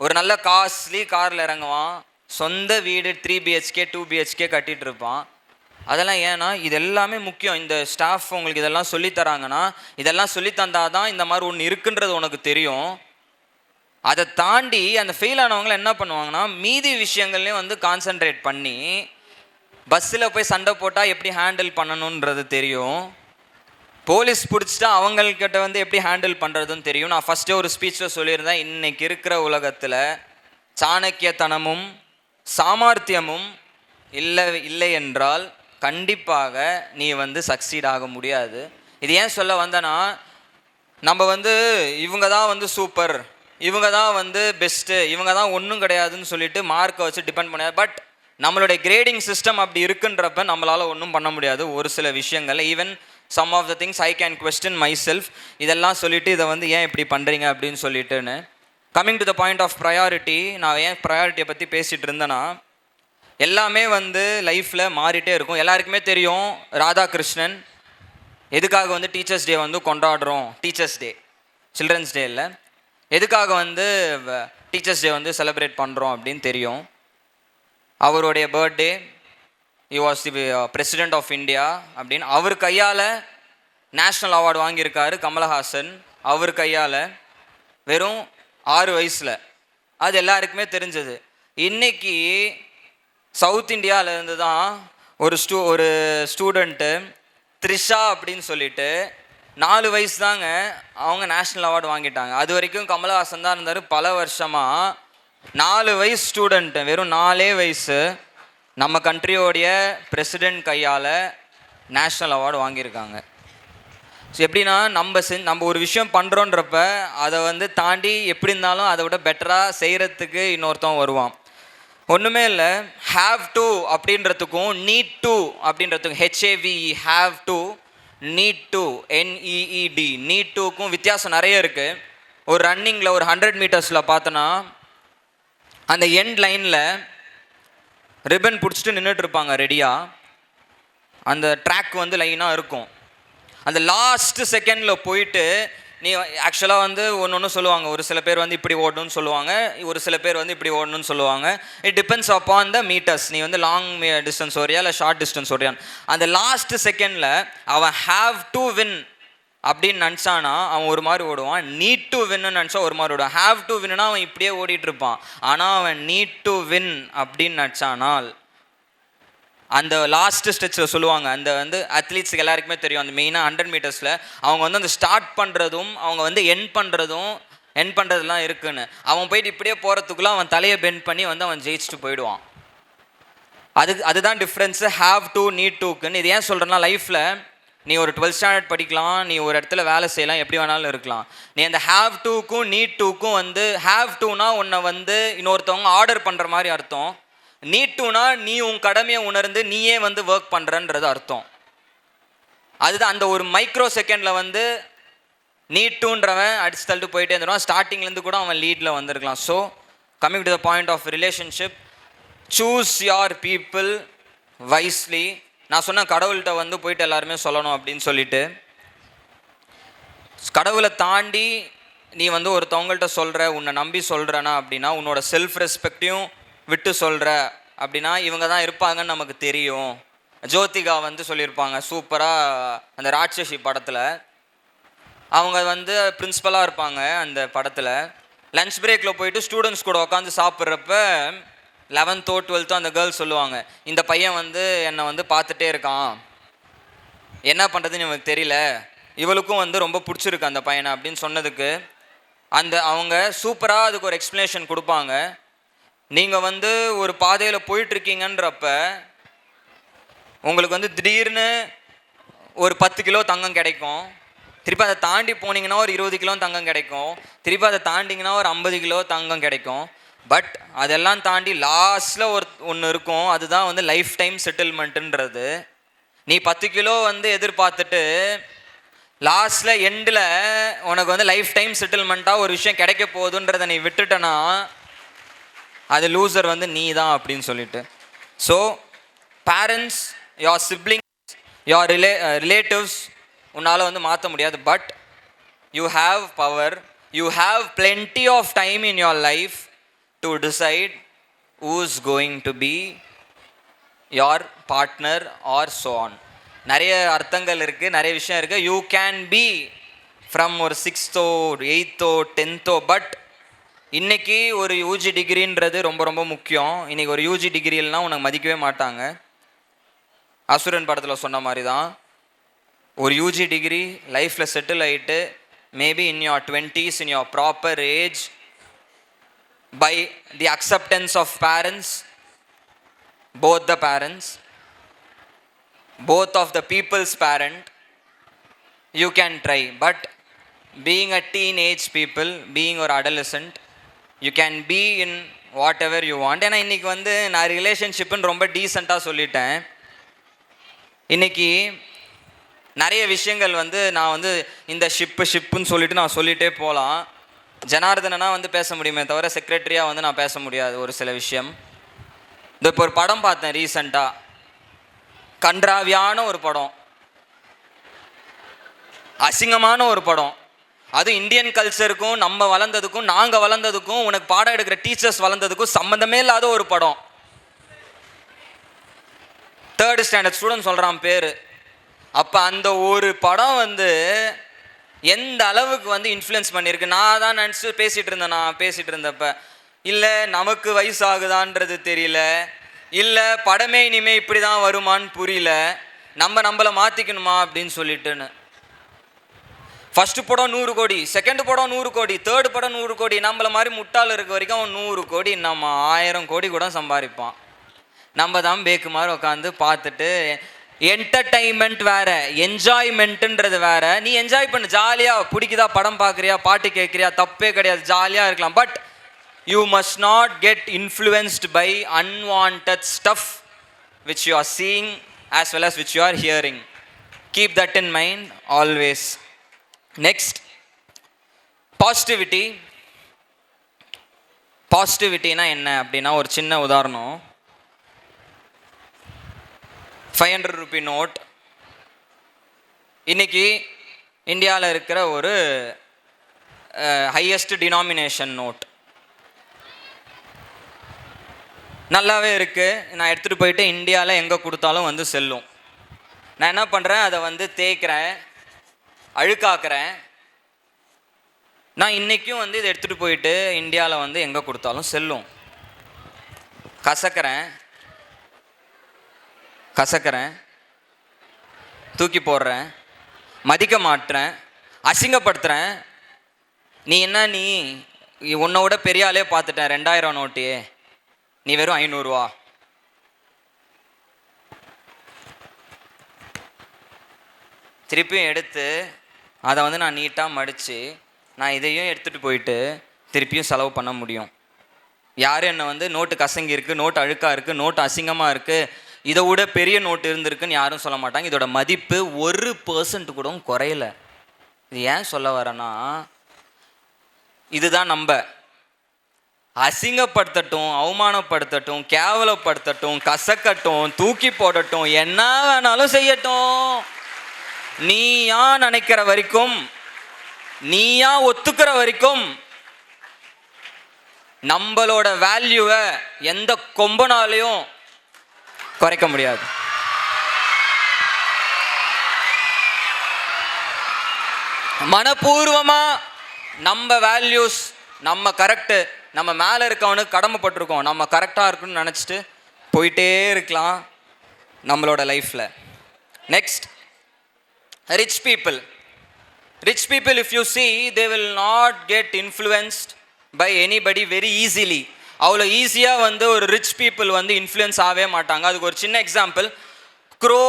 ஒரு நல்ல காஸ்ட்லி காரில் இறங்குவான். சொந்த வீடு 3 BHK 2 BHK கட்டிகிட்டு இருப்பான். அதெல்லாம் ஏன்னா இது எல்லாமே முக்கியம். இந்த ஸ்டாஃப் உங்களுக்கு இதெல்லாம் சொல்லித்தராங்கன்னா, இதெல்லாம் சொல்லி தந்தால் தான் இந்த மாதிரி ஒன்று இருக்குன்றது உனக்கு தெரியும். அதை தாண்டி அந்த ஃபெயில் ஆனவங்களை என்ன பண்ணுவாங்கன்னா, மீதி விஷயங்கள்லேயும் வந்து கான்சென்ட்ரேட் பண்ணி பஸ்ஸில் போய் சண்டை போட்டால் எப்படி ஹேண்டில் பண்ணணுன்றது தெரியும். போலீஸ் பிடிச்சிட்டா அவங்கக்கிட்ட வந்து எப்படி ஹேண்டில் பண்ணுறதுன்னு தெரியும். நான் ஃபஸ்ட்டே ஒரு ஸ்பீச்சில் சொல்லியிருந்தேன், இன்றைக்கி இருக்கிற உலகத்தில் சாணக்கியத்தனமும் சாமர்த்தியமும் இல்லை என்றால் கண்டிப்பாக நீ வந்து சக்சீட் ஆக முடியாது. இது ஏன் சொல்ல வந்தேன்னா, நம்ம வந்து இவங்க தான் வந்து சூப்பர், இவங்க தான் வந்து பெஸ்ட்டு, இவங்க தான் ஒன்றும் கிடையாதுன்னு சொல்லிட்டு மார்க்கை வச்சு டிபெண்ட் பண்ணாது. பட் நம்மளுடைய கிரேடிங் சிஸ்டம் அப்படி இருக்குன்றப்ப நம்மளால் ஒன்றும் பண்ண முடியாது. ஒரு சில விஷயங்கள், even some of the things I can question myself. இதெல்லாம் சொல்லிவிட்டு இதை வந்து ஏன் இப்படி பண்ணுறீங்க அப்படின்னு சொல்லிட்டுன்னு. Coming to the point of priority, நான் ஏன் ப்ரையாரிட்டியை பற்றி பேசிகிட்டு இருந்தேன்னா, எல்லாமே வந்து லைஃப்பில் மாறிட்டே இருக்கும். எல்லாருக்குமே தெரியும் ராதாகிருஷ்ணன் எதுக்காக வந்து டீச்சர்ஸ் டே வந்து கொண்டாடுறோம். டீச்சர்ஸ் டே, சில்ட்ரன்ஸ் டே இல்லை, எதுக்காக வந்து டீச்சர்ஸ் டே வந்து செலிப்ரேட் பண்ணுறோம் அப்படின்னு தெரியும். அவருடைய birthday, he was the president of India அப்படின்னு. அவர் கையால் நேஷ்னல் அவார்டு வாங்கியிருக்காரு கமலஹாசன், அவர் கையால், வெறும் 6 வயசில். அது எல்லாருக்குமே தெரிஞ்சது. இன்றைக்கி சவுத் இந்தியாவிலேருந்து தான் ஒரு ஸ்டூடெண்ட்டு த்ரிஷா அப்படின்னு சொல்லிட்டு 4 வயசு தாங்க, அவங்க நேஷ்னல் அவார்டு வாங்கிட்டாங்க. அது வரைக்கும் கமலஹாசன் தான் இருந்தார் பல வருஷமாக. 4 வயசு ஸ்டூடெண்ட்டு, வெறும் 4 வயசு, நம்ம கண்ட்ரியோடைய பிரசிடெண்ட் கையால் நேஷ்னல் அவார்டு வாங்கியிருக்காங்க. ஸோ எப்படின்னா, நம்ம ஒரு விஷயம் பண்ணுறோன்றப்ப அதை வந்து தாண்டி எப்படி இருந்தாலும் அதை விட பெட்டராக செய்கிறதுக்கு இன்னொருத்தன் வருவான். ஒன்றுமே இல்லை, ஹாவ் டு அப்படின்றதுக்கும் நீட் டு அப்படின்றதுக்கும், HAVE have to, need to NEED, need டுக்கும் வித்தியாசம் நிறைய இருக்குது. ஒரு ரன்னிங்கில் ஒரு 100 மீட்டர்ஸில் பார்த்தோன்னா அந்த எண்ட் லைனில் ரிப்பன் பிடிச்சிட்டு நின்றுட்டு இருப்பாங்க ரெடியாக. அந்த ட்ராக் வந்து லைனாக இருக்கும். அந்த லாஸ்ட்டு செகண்டில் போயிட்டு நீ ஆக்சுவலாக வந்து ஒன்று சொல்லுவாங்க, ஒரு சில பேர் வந்து இப்படி ஓடணும்னு சொல்லுவாங்க, ஒரு சில பேர் வந்து இப்படி ஓடணும்னு சொல்லுவாங்க. It depends upon the metres. நீ வந்து லாங் டிஸ்டன்ஸ் ஓரியா இல்லை ஷார்ட் டிஸ்டன்ஸ் ஓரியான். அந்த லாஸ்ட்டு செகண்டில் அவன் ஹாவ் டு வின் அப்படின்னு நினச்சானா அவன் ஒரு மாதிரி ஓடுவான். நீட் டு வின்னு நினச்சா ஒரு மாதிரி ஓடுவான். ஹாவ் டு வின்னா அவன் இப்படியே ஓடிட்டு இருப்பான். ஆனால் அவன் நீட் டு வின் அப்படின்னு நினச்சானால் அந்த லாஸ்ட்டு ஸ்டெச்சில் சொல்லுவாங்க, அந்த வந்து அத்லீட்ஸுக்கு எல்லாருக்குமே தெரியும், அந்த மெயினாக 100 மீட்டர்ஸில் அவங்க வந்து அந்த ஸ்டார்ட் பண்ணுறதும் அவங்க வந்து எண்ட் பண்ணுறதுலாம் இருக்குன்னு. அவன் போயிட்டு இப்படியே போகிறதுக்குள்ளே அவன் தலையை பெண்ட் பண்ணி வந்து அவன் ஜெயிச்சுட்டு போயிடுவான். அதுதான் டிஃப்ரென்ஸு ஹாவ் டு நீட் டுக்குன்னு. இது ஏன் சொல்கிறேன்னா, லைஃப்பில் நீ ஒரு 12th ஸ்டாண்டர்ட் படிக்கலாம், நீ ஒரு இடத்துல வேலை செய்யலாம், எப்படி வேணாலும் இருக்கலாம். நீ அந்த ஹாவ் டூக்கும் நீட் டூக்கும் வந்து, ஹாவ் டூனா உன்னை வந்து இன்னொருத்தவங்க ஆர்டர் பண்ணுற மாதிரி அர்த்தம். நீட் டூனா நீ உன் கடமையை உணர்ந்து நீயே வந்து ஒர்க் பண்ணுறன்றது அர்த்தம். அதுதான் அந்த ஒரு மைக்ரோ செகண்டில் வந்து நீட் டூன்றவன் அடிச்சு தள்ளிட்டு போயிட்டே இருந்துருவான். ஸ்டார்டிங்லேருந்து கூட அவன் லீடில் வந்திருக்கலாம். So coming to the point of relationship, choose your people wisely. நான் சொன்ன கடவுள்கிட்ட வந்து போயிட்டு எல்லாருமே சொல்லணும் அப்படின்னு சொல்லிட்டு, கடவுளை தாண்டி நீ வந்து ஒருத்தவங்கள்ட்ட சொல்கிற, உன்னை நம்பி சொல்கிறனா அப்படின்னா, உன்னோட செல்ஃப் ரெஸ்பெக்டையும் விட்டு சொல்கிற அப்படின்னா, இவங்க தான் இருப்பாங்கன்னு நமக்கு தெரியும். ஜோதிகா வந்து சொல்லியிருப்பாங்க சூப்பராக அந்த ராட்சசி படத்தில். அவங்க வந்து பிரின்ஸிபலாக இருப்பாங்க அந்த படத்தில். லன்ச் பிரேக்கில் போயிட்டு ஸ்டூடெண்ட்ஸ் கூட உட்காந்து சாப்பிட்றப்ப 11th 12th அந்த கேர்ள்ஸ் சொல்லுவாங்க, இந்த பையன் வந்து என்னை வந்து பார்த்துட்டே இருக்கான், என்ன பண்ணுறதுன்னு எனக்கு தெரியல, இவளுக்கும் வந்து ரொம்ப பிடிச்சிருக்கு அந்த பையனை அப்படின்னு சொன்னதுக்கு அவங்க சூப்பராக அதுக்கு ஒரு எக்ஸ்ப்ளனேஷன் கொடுப்பாங்க. நீங்கள் வந்து ஒரு பாதையில் போயிட்டுருக்கீங்கன்றப்ப உங்களுக்கு வந்து திடீர்னு ஒரு 10 கிலோ தங்கம் கிடைக்கும், திருப்பி அதை தாண்டி போனீங்கன்னா ஒரு 20 கிலோ தங்கம் கிடைக்கும், திருப்பி அதை தாண்டிங்கன்னா ஒரு 50 கிலோ தங்கம் கிடைக்கும். பட் அதெல்லாம் தாண்டி லாஸ்ட்டில் ஒன்று இருக்கும், அதுதான் வந்து லைஃப் டைம் செட்டில்மெண்ட்டுன்றது. நீ 10 கிலோ வந்து எதிர்பார்த்துட்டு லாஸ்ட்டில் எண்டில் உனக்கு வந்து லைஃப் டைம் செட்டில்மெண்ட்டாக ஒரு விஷயம் கிடைக்க போகுதுன்றதை நீ விட்டுட்டனா அது லூசர் வந்து நீ தான் அப்படின்னு சொல்லிட்டு. So parents, your siblings, your relatives உன்னால் வந்து மாற்ற முடியாது. But you have power, you have plenty of time in your life to decide who's going to be your partner or so on. நிறைய அர்த்தங்கள் இருக்குது, நிறைய விஷயம் இருக்குது. யூ கேன் பி ஃப்ரம் ஒரு 6th 8th 10th. பட் இன்றைக்கி ஒரு யூஜி டிகிரின்றது ரொம்ப ரொம்ப முக்கியம். இன்றைக்கி ஒரு யூஜி டிகிரி இல்லைனா உனக்கு மதிக்கவே மாட்டாங்க. அசுரன் படத்தில் சொன்ன மாதிரி தான், ஒரு யூஜி டிகிரி லைஃப்பில் செட்டில் ஆகிட்டு maybe in your 20s, in your proper age, by the acceptance of parents, both the parents, both of the people's parent, you can try. But being a teenage people, being or adolescent, you can be in whatever you want. ஏன்னா இன்றைக்கி வந்து நான் ரிலேஷன்ஷிப்புன்னு ரொம்ப டீசெண்டாக சொல்லிட்டேன். இன்றைக்கி நிறைய விஷயங்கள் வந்து நான் வந்து இந்த ஷிப்புன்னு சொல்லிட்டு நான் சொல்லிகிட்டே போகலாம். ஜனார்தனா வந்து பேச முடியுமே தவிர செக்ரட்டரியாக வந்து நான் பேச முடியாது ஒரு சில விஷயம். இப்போ ஒரு படம் பார்த்தேன் ரீசண்டாக, கன்றாவியான ஒரு படம், அசிங்கமான ஒரு படம். அது இந்தியன் கல்ச்சருக்கும் நம்ம வளர்ந்ததுக்கும் நாங்கள் வளர்ந்ததுக்கும் உனக்கு பாடம் எடுக்கிற டீச்சர்ஸ் வளர்ந்ததுக்கும் சம்மந்தமே இல்லாத ஒரு படம். 3rd ஸ்டாண்டர்ட் ஸ்டூடெண்ட் சொல்கிறான் பேர். அப்போ அந்த ஒரு படம் வந்து எந்த அளவுக்கு வந்து இன்ஃப்ளூயன்ஸ் பண்ணியிருக்கு. நான் தான் நினச்சி பேசிகிட்டு இருந்தப்ப இல்லை நமக்கு வயசாகுதான்றது தெரியல, இல்லை படமே இனிமேல் இப்படி தான் வருமானு புரியல, நம்மளை மாற்றிக்கணுமா அப்படின்னு சொல்லிட்டுன்னு. ஃபஸ்ட்டு படம் 100 கோடி, செகண்ட் படம் 100 கோடி, தேர்டு படம் 100 கோடி. நம்மளை மாதிரி முட்டாள் இருக்க வரைக்கும் அவன் 100 கோடி, நம்ம 1000 கோடி கூட சம்பாதிப்பான். நம்ம தான் பேக்கு மாதிரி உட்காந்து பார்த்துட்டு. என்டர்டைன்மெண்ட் வேறு, என்ஜாய்மெண்ட்டுன்றது வேறு. நீ என்ஜாய் பண்ணு, ஜாலியாக பிடிக்குதா படம் பார்க்குறியா, பாட்டு கேட்குறியா, தப்பே கிடையாது, ஜாலியாக இருக்கலாம். But you must not get influenced by unwanted stuff which you are seeing as well as which you are hearing. Keep that in mind always. Next, positivity. பாசிட்டிவிட்டினா என்ன அப்படின்னா, ஒரு சின்ன உதாரணம். 500 ரூபி நோட் இன்றைக்கி இந்தியாவில் இருக்கிற ஒரு ஹையஸ்ட் டினாமினேஷன் நோட். நல்லாவே இருக்குது. நான் எடுத்துகிட்டு போயிட்டு இந்தியாவில் எங்கே கொடுத்தாலும் வந்து செல்லும். நான் என்ன பண்ணுறேன், அதை வந்து தேய்க்கிறேன், அழுக்காக்குறேன். நான் இன்றைக்கும் வந்து இதை எடுத்துகிட்டு போயிட்டு இந்தியாவில் வந்து எங்கே கொடுத்தாலும் செல்லும். கசக்கிறேன், தூக்கி போடுறேன், மதிக்க மாட்டுறேன், அசிங்கப்படுத்துகிறேன். நீ உன்னை விட பெரிய ஆளே பார்த்துட்டேன், 2000 நோட்டு, நீ வெறும் 500 ரூபா. திருப்பியும் எடுத்து அதை வந்து நான் நீட்டாக மடித்து நான் இதையும் எடுத்துகிட்டு போயிட்டு திருப்பியும் செலவு பண்ண முடியும். யாரும் என்னை வந்து நோட்டு கசங்கி இருக்குது, நோட்டு அழுக்காக இருக்குது, நோட்டு அசிங்கமாக இருக்குது, இதை விட பெரிய நோட்டு இருந்திருக்குன்னு யாரும் சொல்ல மாட்டாங்க. இதோட மதிப்பு 1% கூட குறையல. இது ஏன் சொல்ல வரேன்னா, இதுதான் நம்ம அசிங்கப்படுத்தட்டும், அவமானப்படுத்தட்டும், கேவலப்படுத்தட்டும், கசக்கட்டும், தூக்கி போடட்டும், என்ன வேணாலும் செய்யட்டும், நீயா நினைக்கிற வரைக்கும், நீயா ஒத்துக்கிற வரைக்கும் நம்மளோட வேல்யூவை எந்த கொம்பனாலையும் குறைக்க முடியாது. மனப்பூர்வமா நம்ம வேல்யூஸ், நம்ம கரெக்டு, நம்ம மேலே இருக்கவனுக்கு கடமைப்பட்டிருக்கோம், நம்ம கரெக்டாக இருக்குன்னு நினச்சிட்டு போயிட்டே இருக்கலாம் நம்மளோட லைஃப்பில். Next, rich people. Rich people, if you see, they will not get influenced by anybody very easily. அவ்வளோ ஈஸியாக வந்து ஒரு ரிச் பீப்புள் வந்து இன்ஃப்ளூயன்ஸ் ஆகவே மாட்டாங்க. அதுக்கு ஒரு சின்ன எக்ஸாம்பிள், க்ரோ,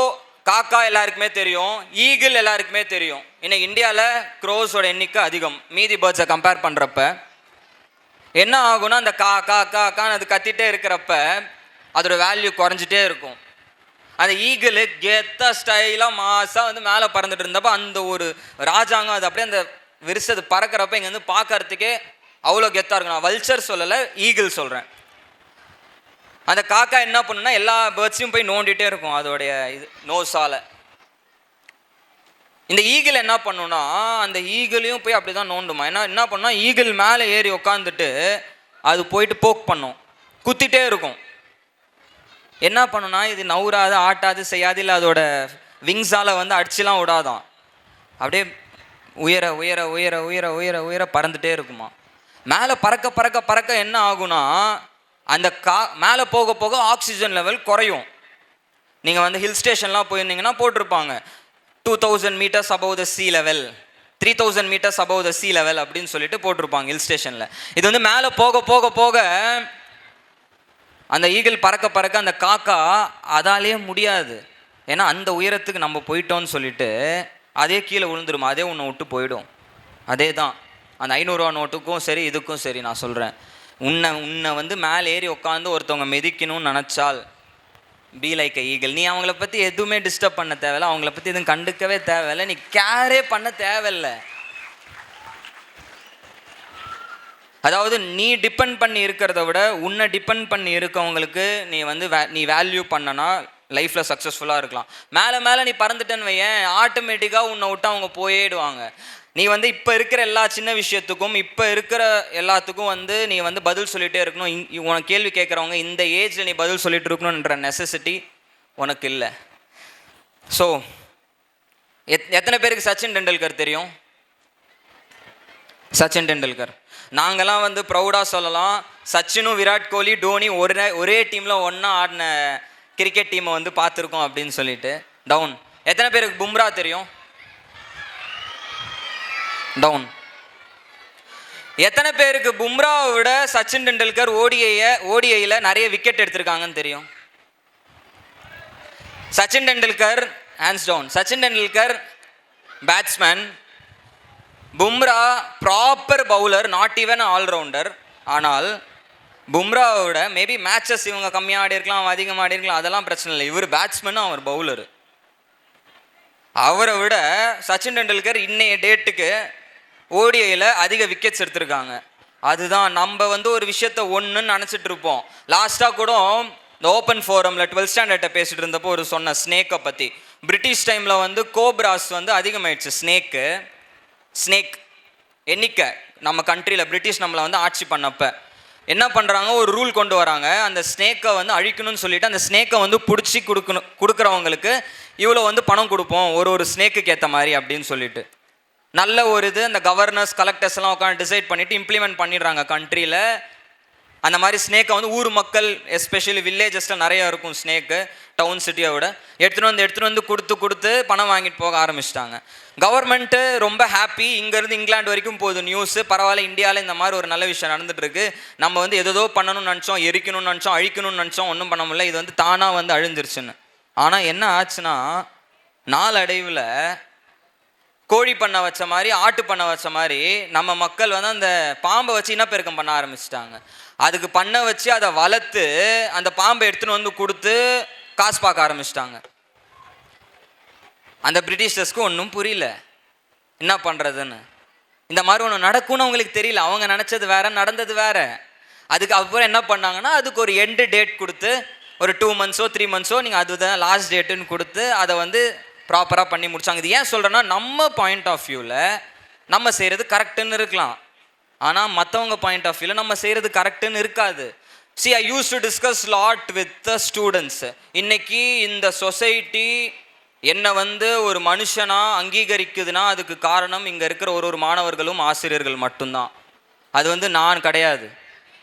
காக்கா எல்லாருக்குமே தெரியும், ஈகிள் எல்லாருக்குமே தெரியும். இன்னைக்கு இந்தியாவில் க்ரோஸோட எண்ணிக்கை அதிகம் மீதி பேர்ட்ஸை கம்பேர் பண்ணுறப்ப. என்ன ஆகும்னா, அந்த காக்கான்னு அது கத்திட்டே இருக்கிறப்ப அதோட வேல்யூ குறைஞ்சிட்டே இருக்கும். அந்த ஈகிள் கெத்தா ஸ்டைலாக மாசாக வந்து மேலே பறந்துட்டு இருந்தப்போ அந்த ஒரு ராஜாங்கம் அது அப்படியே அந்த விரிசது பறக்கிறப்ப இங்கே வந்து பார்க்கறதுக்கே அவ்வளோ கெத்தாக இருக்கும். நான் வல்ச்சர் சொல்லலை, ஈகிள் சொல்கிறேன். அந்த காக்கா என்ன பண்ணுன்னா எல்லா பேர்ட்ஸையும் போய் நோண்டிகிட்டே இருக்கும் அதோடைய இது நோஸால். இந்த ஈகிள் என்ன பண்ணுன்னா, அந்த ஈகிளையும் போய் அப்படி தான் நோண்டுமா. என்ன பண்ணா, ஈகிள் மேலே ஏறி உக்காந்துட்டு அது போயிட்டு போக் பண்ணும், குத்திட்டே இருக்கும். என்ன பண்ணுன்னா, இது நவுறாது, ஆட்டாது, செய்யாது, இல்லை அதோட விங்ஸால் வந்து அடிச்சுலாம் விடாதான், அப்படியே உயர உயர உயர உயர உயர உயர பறந்துட்டே இருக்குமா. மேலே பறக்க பறக்க பறக்க என்ன ஆகுனா, அந்த மேலே போக போக ஆக்சிஜன் லெவல் குறையும். நீங்கள் வந்து ஹில் ஸ்டேஷன்லாம் போயிருந்தீங்கன்னா போட்டிருப்பாங்க 2000 meters above the sea level, 3000 meters above the sea level அப்படின்னு சொல்லிட்டு போட்டிருப்பாங்க ஹில் ஸ்டேஷனில். இது வந்து மேலே போக போக போக அந்த ஈகிள் பறக்க பறக்க அந்த காக்கா அதாலேயே முடியாது. ஏன்னா அந்த உயரத்துக்கு நம்ம போயிட்டோம்னு சொல்லிட்டு அதே கீழே விழுந்துருமா, அதே உன்னை விட்டு போயிடும். அதே தான் அந்த 500 ரூபா நோட்டுக்கும் சரி, இதுக்கும் சரி. நான் சொல்கிறேன், உன்னை வந்து மேலே ஏறி உட்காந்து ஒருத்தவங்க மிதிக்கணும்னு நினச்சால் பி லைக் அ ஈகிள். நீ அவங்கள பற்றி எதுவுமே டிஸ்டர்ப் பண்ண தேவையில்லை, அவங்கள பற்றி எதுவும் கண்டுக்கவே தேவையில்லை, நீ கேரே பண்ண தேவையில்லை. அதாவது நீ டிபெண்ட் பண்ணி இருக்கிறத விட உன்னை டிபெண்ட் பண்ணி இருக்கவங்களுக்கு நீ வந்து நீ வேல்யூ பண்ணனா லைஃப்பில் சக்ஸஸ்ஃபுல்லாக இருக்கலாம். மேலே மேலே நீ பறந்துட்டேன்னு வையேன், ஆட்டோமேட்டிக்காக உன்னை விட்டு அவங்க போயிடுவாங்க. நீ வந்து இப்போ இருக்கிற எல்லா சின்ன விஷயத்துக்கும், இப்போ இருக்கிற எல்லாத்துக்கும் வந்து நீ வந்து பதில் சொல்லிகிட்டே இருக்கணும். உனக்கு கேள்வி கேட்குறவங்க இந்த ஏஜில் நீ பதில் சொல்லிட்டு இருக்கணுன்ற நெசசிட்டி உனக்கு இல்லை. ஸோ எத்தனை பேருக்கு சச்சின் டெண்டுல்கர் தெரியும்? சச்சின் டெண்டுல்கர் நாங்கள்லாம் வந்து ப்ரௌடாக சொல்லலாம், சச்சினும் விராட் கோலி டோனி ஒரே டீமில் ஒன்றா ஆடின கிரிக்கெட் டீமை வந்து பார்த்துருக்கோம் அப்படின்னு சொல்லிட்டு. டவுன். எத்தனை பேருக்கு பும்ரா தெரியும்? டவுன். எத்தனை பேருக்கு பும்ராவை விட சச்சின் டெண்டுல்கர் ஓடிஐயில் நிறைய விக்கெட் எடுத்திருக்காங்கன்னு தெரியும்? Sachin Tendulkar hands down. Sachin Tendulkar batsman, Bumrah proper bowler, not even allrounder. ஆனால் பும்ராவை விட மேபி மேட்சஸ் இவங்க கம்மியாக ஆடி இருக்கலாம், அதிகமாக ஆடி இருக்கலாம், அதெல்லாம் பிரச்சனை இல்லை. இவர் பேட்ஸ்மேனும் அவர் பவுலர். அவரை விட சச்சின் டெண்டுல்கர் இன்னைய டேட்டுக்கு ஓடிஐயில் அதிக விக்கெட்ஸ் எடுத்திருக்காங்க. அதுதான் நம்ம வந்து ஒரு விஷயத்த ஒன்றுன்னு நினச்சிட்டு இருப்போம். லாஸ்ட்டாக கூட இந்த ஓப்பன் ஃபோரமில் 12th ஸ்டாண்டர்ட்டை பேசிகிட்டு இருந்தப்போ ஒரு சொன்ன ஸ்னேக்கை பற்றி. பிரிட்டிஷ் டைமில் வந்து கோப்ராஸ் வந்து அதிகமாகிடுச்சு. ஸ்னேக் எண்ணிக்கை நம்ம கண்ட்ரியில் பிரிட்டிஷ் நம்மளை வந்து ஆட்சி பண்ணப்போ என்ன பண்ணுறாங்க, ஒரு ரூல் கொண்டு வராங்க. அந்த ஸ்னேக்கை வந்து அழிக்கணும்னு சொல்லிட்டு அந்த ஸ்னேக்கை வந்து பிடிச்சி கொடுக்குறவங்களுக்கு இவ்வளோ வந்து பணம் கொடுப்போம் ஒரு ஸ்னேக்குக்கு ஏற்ற மாதிரி அப்படின்னு சொல்லிட்டு. நல்ல ஒரு இது அந்த கவர்னர்ஸ் கலெக்டர்ஸ் எல்லாம் உட்காந்து டிசைட் பண்ணிவிட்டு இம்ப்ளிமெண்ட் பண்ணிடுறாங்க கண்ட்ரியில். அந்த மாதிரி ஸ்னேக்கை வந்து ஊர் மக்கள் எஸ்பெஷலி வில்லேஜஸில் நிறையா இருக்கும் ஸ்னேக்கு, டவுன் சிட்டியை விட எடுத்துகிட்டு வந்து கொடுத்து பணம் வாங்கிட்டு போக ஆரம்பிச்சிட்டாங்க. கவர்மெண்ட்டு ரொம்ப ஹாப்பி. இங்கேருந்து இங்கிலாந்து வரைக்கும் போகுது நியூஸு, பரவாயில்ல இந்தியாவில் இந்த மாதிரி ஒரு நல்ல விஷயம் நடந்துகிட்ருக்கு, நம்ம வந்து எதோ பண்ணணும்னு நினச்சோம், எரிக்கணும்னு நினச்சோம், அழிக்கணும்னு நினச்சோம், ஒன்றும் பண்ண முடியல, இது வந்து தானாக வந்து அழிஞ்சிருச்சுன்னு. ஆனால் என்ன ஆச்சுன்னா நாளடைவில் கோழி பண்ண வச்ச மாதிரி ஆட்டு பண்ண வச்ச மாதிரி நம்ம மக்கள் வந்து அந்த பாம்பை வச்சு இனப்பெருக்கம் பண்ண ஆரம்பிச்சிட்டாங்க. அதுக்கு பண்ண வச்சு அதை வளர்த்து அந்த பாம்பை எடுத்துன்னு வந்து கொடுத்து காசு பார்க்க ஆரம்பிச்சிட்டாங்க. அந்த பிரிட்டிஷர்ஸ்க்கு ஒன்றும் புரியல என்ன பண்ணுறதுன்னு. இந்த மாதிரி ஒன்று நடக்கும்னு அவங்களுக்கு தெரியல. அவங்க நினச்சது வேற, நடந்தது வேற. அதுக்கு அப்புறம் என்ன பண்ணாங்கன்னா அதுக்கு ஒரு எண்டு டேட் கொடுத்து ஒரு 2 months 3 months நீங்கள் அதுதான் லாஸ்ட் டேட்டுன்னு கொடுத்து அதை வந்து ப்ராப்பராக பண்ணி முடிச்சாங்க. இது ஏன் சொல்கிறேன்னா நம்ம பாயிண்ட் ஆஃப் வியூவில் நம்ம செய்கிறது கரெக்டுன்னு இருக்கலாம், ஆனால் மற்றவங்க பாயிண்ட் ஆஃப் வியூவில் நம்ம செய்கிறது கரெக்டுன்னு இருக்காது. See, I used to discuss lot with the students. இன்னைக்கு இந்த சொசைட்டி என்னை வந்து ஒரு மனுஷனாக அங்கீகரிக்குதுன்னா அதுக்கு காரணம் இங்கே இருக்கிற ஒரு மாணவர்களும் ஆசிரியர்கள் மட்டும்தான். அது வந்து நான் கிடையாது.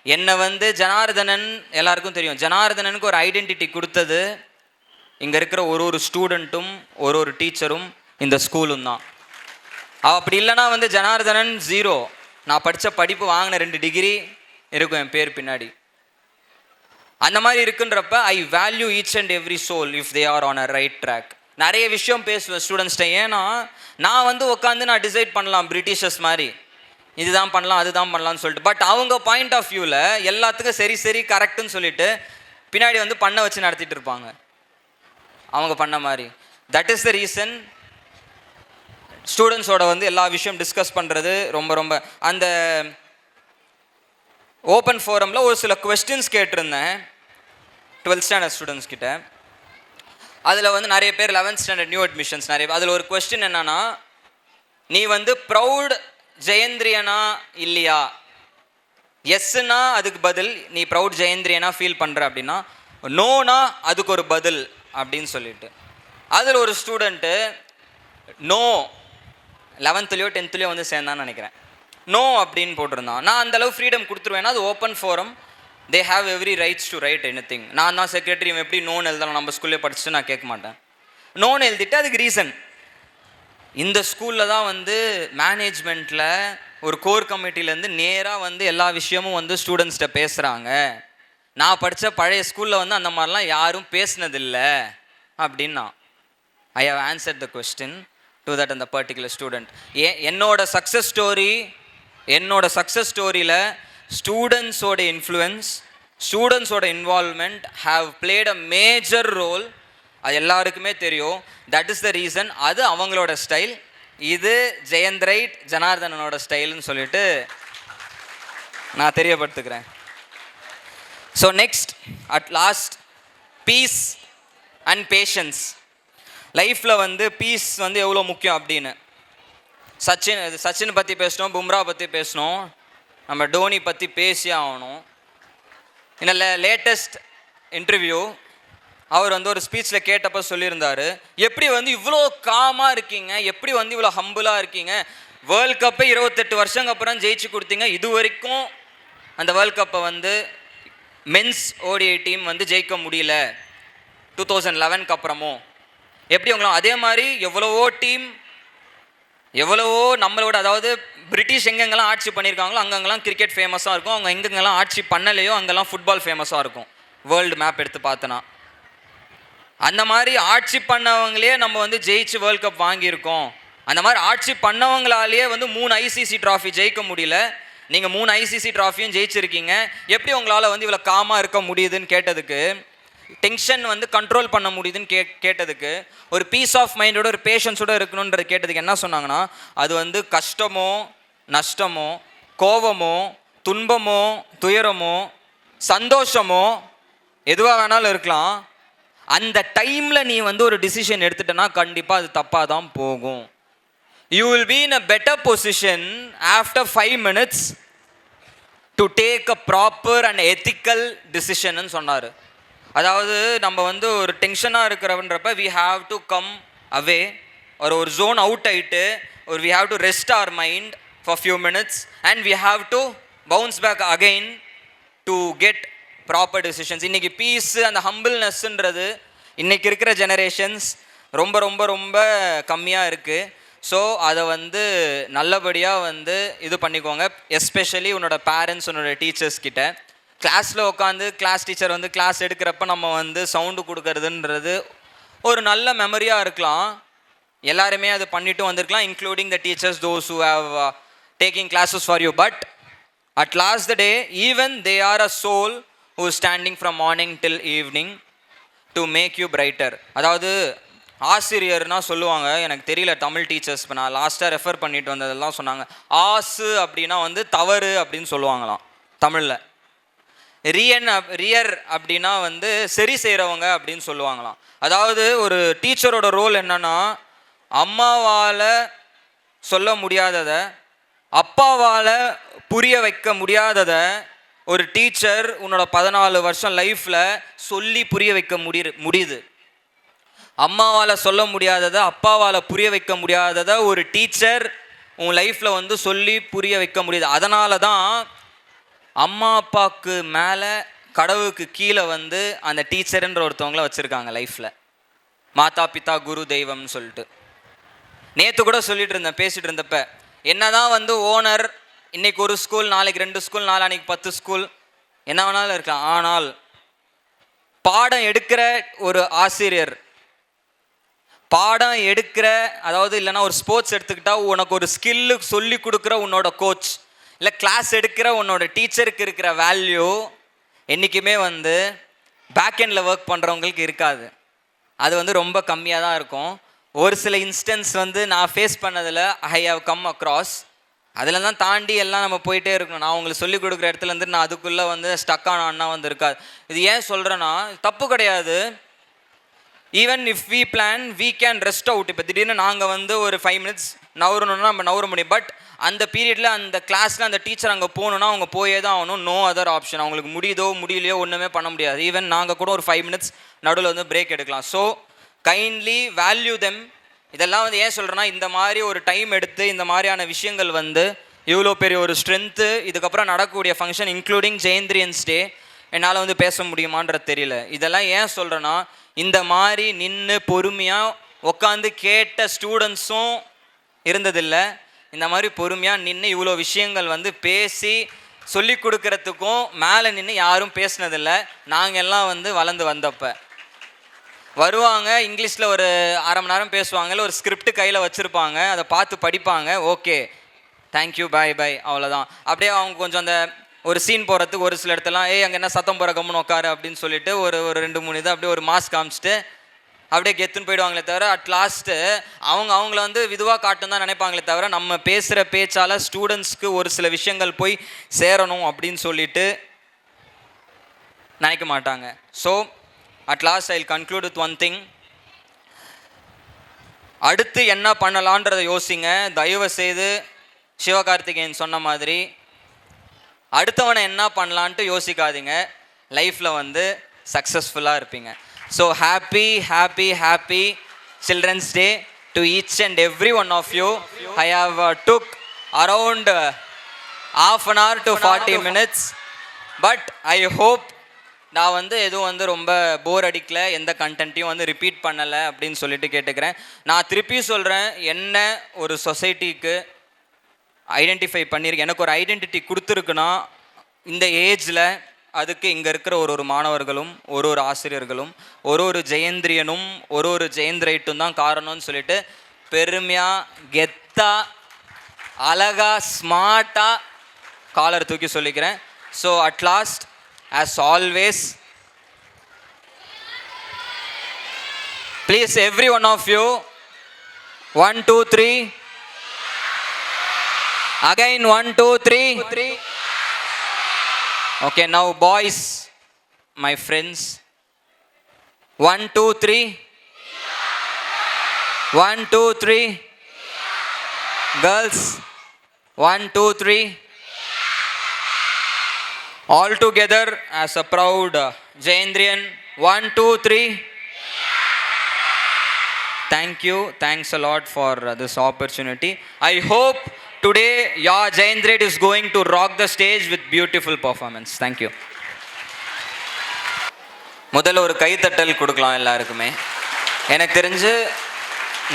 என்னை வந்து ஜனார்தனன் எல்லாருக்கும் தெரியும். ஜனார்தனனுக்கு ஒரு ஐடென்டிட்டி கொடுத்தது இங்கே இருக்கிற ஒரு ஸ்டூடெண்ட்டும் ஒரு டீச்சரும் இந்த ஸ்கூலும் தான். அப்படி இல்லைனா வந்து ஜனார்தனன் 0. நான் படித்த படிப்பு வாங்கின 2 டிகிரி இருக்கும் என் பேர் பின்னாடி. அந்த மாதிரி இருக்குன்றப்ப I value each and every soul if they are on a right track. நிறைய விஷயம் பேசுவேன் ஸ்டூடெண்ட்ஸ்கிட்ட. ஏன்னா நான் வந்து உட்காந்து நான் டிசைட் பண்ணலாம் பிரிட்டிஷர்ஸ் மாதிரி இதுதான் பண்ணலாம் அதுதான் பண்ணலாம்னு சொல்லிட்டு. பட் அவங்க பாயிண்ட் ஆஃப் வியூவில் எல்லாத்துக்கும் சரி கரெக்டுன்னு சொல்லிட்டு பின்னாடி வந்து பண்ண வச்சு நடத்திட்டு இருப்பாங்க அவங்க பண்ண மாதிரி. தட் இஸ் த ரீசன் ஸ்டூடெண்ட்ஸோட வந்து எல்லா விஷயம் டிஸ்கஸ் பண்ணுறது ரொம்ப அந்த ஓப்பன் ஃபோரமில் ஒரு சில கொஸ்டின்ஸ் கேட்டிருந்தேன் 12th ஸ்டாண்டர்ட் ஸ்டூடெண்ட்ஸ் கிட்ட. அதில் வந்து நிறைய பேர் 11th ஸ்டாண்டர்ட் நியூ அட்மிஷன்ஸ் நிறைய. அதில் ஒரு கொஸ்டின் என்னன்னா, நீ வந்து ப்ரௌட் ஜெயந்திரியனா இல்லையா? எஸ்னா அதுக்கு பதில் நீ ப்ரௌட் ஜெயந்திரியனா ஃபீல் பண்ணுற அப்படின்னா, நோனா அதுக்கு ஒரு பதில் அப்படின்னு சொல்லிட்டு. அதில் ஒரு ஸ்டூடெண்ட்டு நோ 11th 10th வந்து சேர்ந்தான்னு நினைக்கிறேன், நோ அப்படின்னு போட்டிருந்தான். நான் அந்தளவு ஃப்ரீடம் கொடுத்துருவேன்னா அது open forum, they have every rights to write any. நான் தான் செக்ரட்டரி, எப்படி நோன் எழுதலாம் நம்ம ஸ்கூல்லே படிச்சுட்டு நான் கேட்க மாட்டேன். நோன் எழுதிட்டு அதுக்கு ரீசன். இந்த ஸ்கூலில் தான் வந்து மேனேஜ்மெண்ட்டில் ஒரு கோர் கமிட்டிலேருந்து நேராக வந்து எல்லா விஷயமும் வந்து ஸ்டூடெண்ட்ஸ்கிட்ட பேசுகிறாங்க. நான் படித்த பழைய ஸ்கூலில் வந்து அந்த மாதிரிலாம் யாரும் பேசினதில்லை அப்படின்னா. I have answered the question to that அந்த பர்டிகுலர் ஸ்டூடெண்ட். என்னோட சக்ஸஸ் ஸ்டோரியில் ஸ்டூடெண்ட்ஸோட இன்ஃப்ளூயன்ஸ், ஸ்டூடெண்ட்ஸோட involvement have played a major role. அது எல்லாருக்குமே தெரியும். That is the reason. அது அவங்களோட ஸ்டைல், இது ஜெயந்த் ரைட் ஜனார்தனனோட ஸ்டைல்னு சொல்லிட்டு நான் தெரியப்படுத்துக்கிறேன். So next at last, peace and patience. லைஃப்பில் வந்து பீஸ் வந்து எவ்வளோ முக்கியம் அப்படின்னு சச்சின் பற்றி பேசணும், பும்ரா பற்றி பேசணும், நம்ம டோனி பற்றி பேசி ஆகணும். இன்னும் லேட்டஸ்ட் இன்டர்வியூ அவர் வந்து ஒரு ஸ்பீச்சில் கேட்டப்போ சொல்லியிருந்தார், எப்படி வந்து இவ்வளோ காமாக இருக்கீங்க, எப்படி வந்து இவ்வளோ ஹம்பிளாக இருக்கீங்க, வேர்ல்ட் கப்பை 28 வருஷங்க அப்புறம் ஜெயிச்சு கொடுத்தீங்க, இது வரைக்கும் அந்த வேர்ல்ட் கப்பை வந்து மென்ஸ் ஓடிஐ டீம் வந்து ஜெயிக்க முடியல 2011 அப்புறமும், எப்படி உங்களும் அதே மாதிரி எவ்வளவோ டீம் எவ்வளவோ நம்மளோட, அதாவது பிரிட்டிஷ் எங்கெங்கெல்லாம் ஆட்சி பண்ணியிருக்காங்களோ அங்கங்கெல்லாம் கிரிக்கெட் ஃபேமஸாக இருக்கும், அவங்க எங்கெங்கெல்லாம் ஆட்சி பண்ணலையோ அங்கெல்லாம் ஃபுட்பால் ஃபேமஸாக இருக்கும் வேர்ல்டு மேப் எடுத்து பார்த்தோன்னா. அந்த மாதிரி ஆட்சி பண்ணவங்களே நம்ம வந்து ஜெயிச்சு வேர்ல்ட் கப் வாங்கியிருக்கோம். அந்த மாதிரி ஆட்சி பண்ணவங்களாலேயே வந்து 3 ஐசிசி ட்ராஃபி ஜெயிக்க முடியல, நீங்கள் 3 ஐசிசி ட்ராஃபியும் ஜெயிச்சிருக்கீங்க, எப்படி உங்களால் வந்து இவ்வளோ காமாக இருக்க முடியுதுன்னு கேட்டதுக்கு, டென்ஷன் வந்து கண்ட்ரோல் பண்ண முடியுதுன்னு கேட்டதுக்கு, ஒரு பீஸ் ஆஃப் மைண்டோட ஒரு பேஷன்ஸோடு இருக்கணுன்றது கேட்டதுக்கு என்ன சொன்னாங்கன்னா, அது வந்து கஷ்டமோ நஷ்டமோ கோபமோ துன்பமோ துயரமோ சந்தோஷமோ எதுவாக வேணாலும் இருக்கலாம், அந்த டைமில் நீ வந்து ஒரு டிசிஷன் எடுத்துட்டனா கண்டிப்பாக அது தப்பாக தான் போகும். You will be in a better position after 5 minutes to take a proper and ethical டிசிஷன்னு சொன்னார். அதாவது நம்ம வந்து ஒரு டென்ஷனாக இருக்கிறவன்றப்ப we have to come away, ஒரு ஜோன் அவுட் ஆகிட்டு we have to rest our mind for few minutes and we have to bounce back again to get proper decisions. இன்றைக்கி பீஸ் அந்த ஹம்பிள்னஸ்ன்றது இன்றைக்கி இருக்கிற ஜெனரேஷன்ஸ் ரொம்ப ரொம்ப ரொம்ப கம்மியாக இருக்குது. ஸோ அதை வந்து நல்லபடியாக வந்து இது பண்ணிக்கோங்க. எஸ்பெஷலி உன்னோட பேரண்ட்ஸ், உன்னோட டீச்சர்ஸ் கிட்ட. கிளாஸில் உட்காந்து கிளாஸ் டீச்சர் வந்து கிளாஸ் எடுக்கிறப்ப நம்ம வந்து சவுண்டு கொடுக்கறதுன்றது ஒரு நல்ல மெமரியாக இருக்கலாம். எல்லாருமே அது பண்ணிட்டு வந்திருக்கலாம், including the teachers, those who have taking classes for you. But at last the day, even they are a soul who is standing from morning till evening to make you brighter. அதாவது ஆசிரியர்னா சொல்லுவாங்க, எனக்கு தெரியல தமிழ் டீச்சர்ஸ், இப்போ நான் லாஸ்ட்டாக ரெஃபர் பண்ணிட்டு வந்ததெல்லாம் சொன்னாங்க. ஆசு அப்படின்னா வந்து தவறு அப்படின்னு சொல்லுவாங்களாம் தமிழில். ரியர் அப்படின்னா வந்து சரி செய்கிறவங்க அப்படின்னு சொல்லுவாங்களாம். அதாவது ஒரு டீச்சரோட ரோல் என்னன்னா, அம்மாவால் சொல்ல முடியாததை, அப்பாவால் புரிய வைக்க முடியாததை ஒரு டீச்சர் உன்னோட 14 வருஷம் லைஃப்பில் சொல்லி புரிய வைக்க முடியுது. அம்மாவால் சொல்ல முடியாததை, அப்பாவால் புரிய வைக்க முடியாததை ஒரு டீச்சர் உன் லைஃப்பில் வந்து சொல்லி புரிய வைக்க முடியுது. அதனால தான் அம்மா அப்பாவுக்கு மேலே கடவுளுக்கு கீழே வந்து அந்த டீச்சருன்ற ஒருத்தவங்கள வச்சுருக்காங்க லைஃப்பில். மாதா பிதா குரு தெய்வம்னு சொல்லிட்டு. நேற்று கூட சொல்லிட்டு இருந்தேன் பேசிகிட்டு இருந்தப்ப, என்னதான் வந்து ஓனர் இன்னைக்கு ஒரு ஸ்கூல், நாளைக்கு 2 ஸ்கூல், நாளைக்கு 10 ஸ்கூல், என்ன வேணாலும் இருக்கலாம், ஆனால் பாடம் எடுக்கிற ஒரு ஆசிரியர், பாடம் எடுக்கிற, அதாவது இல்லைன்னா ஒரு ஸ்போர்ட்ஸ் எடுத்துக்கிட்டா உனக்கு ஒரு ஸ்கில்லு சொல்லி கொடுக்குற உன்னோட கோச், இல்லை கிளாஸ் எடுக்கிற உன்னோட டீச்சருக்கு இருக்கிற வேல்யூ என்றைக்குமே வந்து பேக்எண்டில் ஒர்க் பண்ணுறவங்களுக்கு இருக்காது. அது வந்து ரொம்ப கம்மியாக தான் இருக்கும். ஒரு சில இன்ஸ்டன்ஸ் வந்து நான் ஃபேஸ் பண்ணதில் ஐ ஹவ் கம் அக்ராஸ். அதில் தான் தாண்டி எல்லாம் நம்ம போயிட்டே இருக்கணும். நான் உங்களுக்கு சொல்லிக் கொடுக்குற இடத்துல இருந்து நான் அதுக்குள்ளே வந்து ஸ்டக் ஆனா வந்து இருக்காது. இது ஏன் சொல்கிறேன்னா, தப்பு கிடையாது. Even if we plan we can rest out. இப்போ திடீர்னு நாங்கள் வந்து ஒரு 5 மினிட்ஸ் நவரணுன்னா நம்ம நவர முடியும். பட் அந்த பீரியடில் அந்த கிளாஸில் அந்த டீச்சர் அங்கே போகணுன்னா அவங்க போயே தான் ஆகணும். No other option. அவங்களுக்கு முடியுதோ முடியலையோ ஒன்றுமே பண்ண முடியாது. ஈவன் நாங்கள் கூட ஒரு 5 மினிட்ஸ் நடுவில் வந்து பிரேக் எடுக்கலாம். So kindly value them. இதெல்லாம் வந்து ஏன் சொல்கிறேன்னா, இந்த மாதிரி ஒரு டைம் எடுத்து இந்த மாதிரியான விஷயங்கள் வந்து இவ்வளோ பெரிய ஒரு ஸ்ட்ரென்த்து, இதுக்கப்புறம் நடக்கக்கூடிய ஃபங்க்ஷன் இன்க்ளூடிங் ஜெயந்திரியன்ஸ் டே, என்னால் வந்து பேச முடியுமான்றது தெரியல. இதெல்லாம் ஏன் சொல்கிறேன்னா, இந்த மாதிரி நின்று பொறுமையாக உட்காந்து கேட்ட ஸ்டூடெண்ட்ஸும் இருந்ததில்லை. இந்த மாதிரி பொறுமையாக நின்று இவ்வளோ விஷயங்கள் வந்து பேசி சொல்லி கொடுக்கறதுக்கும் மேலே நின்று யாரும் பேசினதில்லை. நாங்கள் எல்லாம் வந்து வளர்ந்து வந்தப்போ வருவாங்க, இங்கிலீஷில் ஒரு அரை மணி நேரம் பேசுவாங்க, இல்லை ஒரு ஸ்கிரிப்ட் கையில் வச்சுருப்பாங்க, அதை பார்த்து படிப்பாங்க, ஓகே தேங்க்யூ பாய் பாய், அவ்வளோதான். அப்படியே அவங்க கொஞ்சம் அந்த ஒரு சீன் போகிறதுக்கு ஒரு சில இடத்துலாம் அங்கே என்ன சத்தம் போகிற கம்முன்னு உட்காரு அப்படின்னு சொல்லிட்டு ஒரு 2-3 இது அப்படியே ஒரு மாஸ்க் காமிச்சிட்டு அப்படியே கெத்துன்னு போயிடுவாங்களே தவிர, அட் லாஸ்ட்டு அவங்கள வந்து இதுவாக காட்டும் தான் நினைப்பாங்களே தவிர, நம்ம பேசுகிற பேச்சால் ஸ்டூடெண்ட்ஸ்க்கு ஒரு சில விஷயங்கள் போய் சேரணும் அப்படின்னு சொல்லிட்டு நினைக்க மாட்டாங்க. So at last I will conclude with one thing. அடுத்து என்ன பண்ணலான்றதை யோசிங்க. தயவு செய்து சிவகார்த்திகேயன் சொன்ன மாதிரி அடுத்தவனை என்ன பண்ணலான்ட்டு யோசிக்காதீங்க. லைஃப்பில் வந்து சக்ஸஸ்ஃபுல்லாக இருப்பீங்க. So happy happy happy children's day to each and every one of you. I have took around half an hour to 40 minutes. But I hope நான் வந்து எதுவும் வந்து ரொம்ப போர் அடிக்கல, எந்த கண்டென்ட்டையும் வந்து ரிப்பீட் பண்ணலை அப்படின்னு சொல்லிட்டு கேட்டுக்கிறேன். நான் திருப்பி சொல்கிறேன், என்ன ஒரு சொசைட்டிக்கு ஐடென்டிஃபை பண்ணியிருக்கு, எனக்கு ஒரு ஐடென்டிட்டி கொடுத்துருக்குன்னா இந்த ஏஜில், அதுக்கு இங்கே இருக்கிற ஒரு மாணவர்களும் ஒரு ஆசிரியர்களும் ஒரு ஜெயந்திரியனும் ஒரு ஜெயந்திரைட்டும் தான் காரணம்னு சொல்லிட்டு பெருமையாக கெத்தாக அழகாக ஸ்மார்ட்டாக காலர் தூக்கி சொல்லிக்கிறேன். So at last, as always, please every one of you, 1 2 3, again 1 2 3. Okay, now boys, my friends, 1 2 3, 1 2 3, girls, 1 2 3, all together as a proud Jayendrian, 1 2 3. Thank you, thanks a lot for this opportunity. I hope today your Jayendrian is going to rock the stage with beautiful performance. Thank you. முதல்ல ஒரு கைத்தட்டல் கொடுக்கலாம் எல்லாருக்குமே. எனக்கு தெரிஞ்சு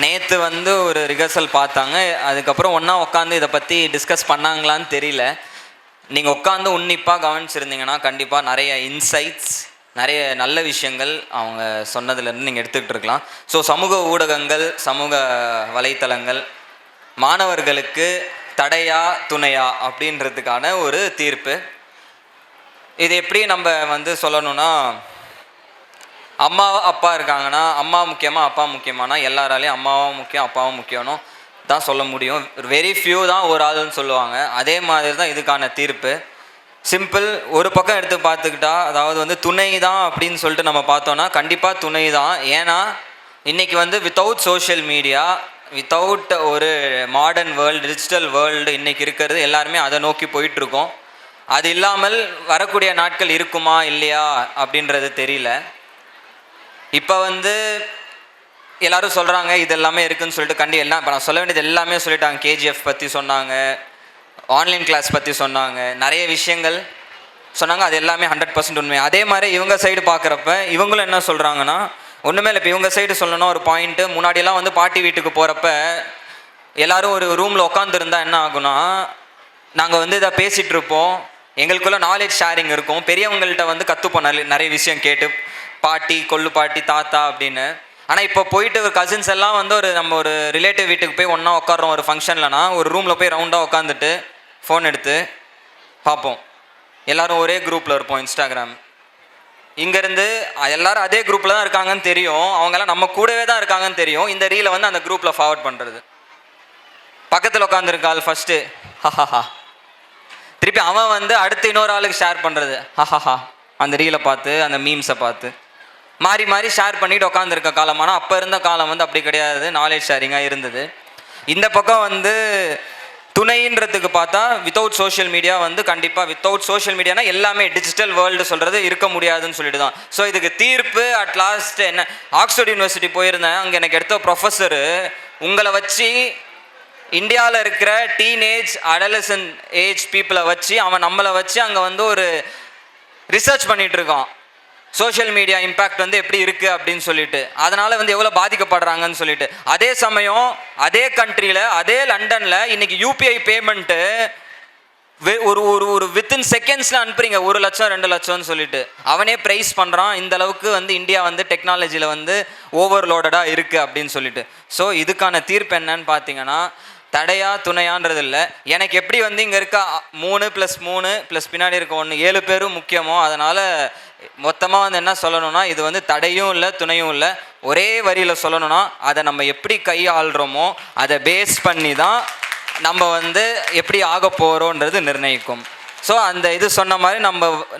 நேற்று வந்து ஒரு ரிஹர்சல் பார்த்தாங்க, அதுக்கப்புறம் ஒன்றா உட்காந்து இதை பற்றி டிஸ்கஸ் பண்ணாங்களான்னு தெரியல. நீங்கள் உட்காந்து உன்னிப்பாக கவனிச்சிருந்தீங்கன்னா கண்டிப்பாக நிறைய இன்சைட்ஸ், நிறைய நல்ல விஷயங்கள் அவங்க சொன்னதுலேருந்து நீங்கள் எடுத்துக்கிட்டு இருக்கலாம். ஸோ சமூக ஊடகங்கள், சமூக வலைத்தளங்கள் மாணவர்களுக்கு தடையா துணையா அப்படின்றதுக்கான ஒரு தீர்ப்பு. இது எப்படி நம்ம வந்து சொல்லணும்னா, அம்மா அப்பா இருக்காங்கன்னா அம்மா முக்கியமா அப்பா முக்கியமானா எல்லாராலையும் அம்மாவும் முக்கியம் அப்பாவும் முக்கியம்னு தான் சொல்ல முடியும். வெரி ஃபியூ தான் ஒரு ஆளுன்னு சொல்லுவாங்க. அதே மாதிரி தான் இதுக்கான தீர்ப்பு. சிம்பிள். ஒரு பக்கம் எடுத்து பார்த்துக்கிட்டா, அதாவது வந்து துணை தான் அப்படின்னு சொல்லிட்டு நம்ம பார்த்தோன்னா கண்டிப்பாக துணை தான். ஏன்னா இன்றைக்கி வந்து வித்தவுட் சோஷியல் மீடியா, வித்தவுட் ஒரு மாடர்ன் வேர்ல்டு, டிஜிட்டல் வேர்ல்டு இன்றைக்கி இருக்கிறது எல்லாருமே அதை நோக்கி போயிட்டுருக்கோம். அது இல்லாமல் வரக்கூடிய நாட்கள் இருக்குமா இல்லையா அப்படின்றது தெரியல. இப்போ வந்து எல்லோரும் சொல்கிறாங்க இது எல்லாமே இருக்குதுன்னு சொல்லிட்டு எல்லாம் இப்போ நான் சொல்ல வேண்டியது எல்லாமே சொல்லிட்டாங்க. கேஜிஎஃப் பற்றி சொன்னாங்க, ஆன்லைன் கிளாஸ் பற்றி சொன்னாங்க, நிறைய விஷயங்கள் சொன்னாங்க. அது எல்லாமே 100% உண்மை. அதே மாதிரி இவங்க சைடு பார்க்குறப்ப இவங்களும் என்ன சொல்கிறாங்கன்னா, ஒன்றுமே இல்லை. இப்போ இவங்க சைடு சொல்லணும் ஒரு பாயிண்ட்டு. முன்னாடியெல்லாம் வந்து பாட்டி வீட்டுக்கு போகிறப்ப எல்லோரும் ஒரு ரூமில் உட்காந்துருந்தா என்ன ஆகுனா, நாங்கள் வந்து இதை பேசிகிட்டு இருப்போம், எங்களுக்குள்ள நாலேஜ் ஷேரிங் இருக்கும், பெரியவங்கள்ட்ட வந்து கற்றுப்போம் நிறைய விஷயம் கேட்டு, பாட்டி கொள்ளு பாட்டி தாத்தா அப்படின்னு. ஆனால் இப்போ போயிட்டு ஒரு கசின்ஸ் எல்லாம் வந்து நம்ம ஒரு ரிலேட்டிவ் வீட்டுக்கு போய் ஒன்றா உட்காரோம் ஒரு ஃபங்க்ஷன்லனா, ஒரு ரூமில் போய் ரவுண்டாக உட்காந்துட்டு ஃபோன் எடுத்து பார்ப்போம். எல்லோரும் ஒரே குரூப்பில் இருப்போம். இன்ஸ்டாகிராம் இங்கேருந்து எல்லோரும் அதே குரூப்பில் தான் இருக்காங்கன்னு தெரியும், அவங்கெல்லாம் நம்ம கூடவே தான் இருக்காங்கன்னு தெரியும். இந்த ரீலை வந்து அந்த குரூப்பில் ஃபார்வர்ட் பண்ணுறது, பக்கத்தில் உட்காந்துருக்காள் ஃபஸ்ட்டு ஹஹஹா, திருப்பி அவன் வந்து அடுத்து இன்னொரு ஆளுக்கு ஷேர் பண்ணுறது ஹஹஹா, அந்த ரீலை பார்த்து அந்த மீம்ஸை பார்த்து மாறி மாறி ஷேர் பண்ணிட்டு உட்காந்துருக்க காலம். ஆனால் அப்போ இருந்த காலம் வந்து அப்படி கிடையாது, நாலேஜ் ஷேரிங்காக இருந்தது. இந்த பக்கம் வந்து துணைன்றதுக்கு பார்த்தா வித்தவுட் சோஷியல் மீடியா வந்து கண்டிப்பாக வித்தவுட் சோஷியல் மீடியானா எல்லாமே டிஜிட்டல் வேர்ல்டு சொல்கிறது இருக்க முடியாதுன்னு சொல்லிட்டு தான். ஸோ இதுக்கு தீர்ப்பு அட் லாஸ்ட் என்ன, ஆக்ஸ்ஃபோர்ட் யூனிவர்சிட்டி போயிருந்தேன். அங்கே எனக்கு எடுத்த ப்ரொஃபஸரு உங்களை வச்சு இந்தியாவில் இருக்கிற டீனேஜ் அடலசன்ட் ஏஜ் பீப்புளை வச்சு அவன் நம்மளை வச்சு அங்கே வந்து ஒரு ரிசர்ச் பண்ணிகிட்டு இருக்கான். சோஷியல் மீடியா இம்பேக்ட் வந்து எப்படி இருக்குது அப்படின்னு சொல்லிட்டு, அதனால் வந்து எவ்வளோ பாதிக்கப்படுறாங்கன்னு சொல்லிட்டு. அதே சமயம் அதே கண்ட்ரியில் அதே லண்டனில் இன்றைக்கி யூபிஐ பேமெண்ட்டு ஒரு ஒரு ஒரு வித்தின் செகண்ட்ஸில் அனுப்புறீங்க, 1 லட்சம் 2 லட்சம்னு சொல்லிட்டு அவனே ப்ரைஸ் பண்ணுறான். இந்த அளவுக்கு வந்து இந்தியா வந்து டெக்னாலஜியில் வந்து ஓவர்லோடடாக இருக்குது அப்படின்னு சொல்லிட்டு. ஸோ இதுக்கான தீர்ப்பு என்னன்னு பார்த்தீங்கன்னா, தடையா துணையான்றது இல்லை. எனக்கு எப்படி வந்து இங்கே இருக்க 3+3 ப்ளஸ் பின்னாடி இருக்க 1 7 பேரும் முக்கியமோ, அதனால் மொத்தமாக வந்து என்ன சொல்லணும்னா, இது வந்து தடையும் இல்லை துணையும் இல்லை, ஒரே வரியில் சொல்லணும்னா அதை நம்ம எப்படி கையாளுறோமோ அதை பேஸ் பண்ணி தான் நம்ம வந்து எப்படி ஆக போகிறோன்றது நிர்ணயிக்கும். ஸோ அந்த இது சொன்ன மாதிரி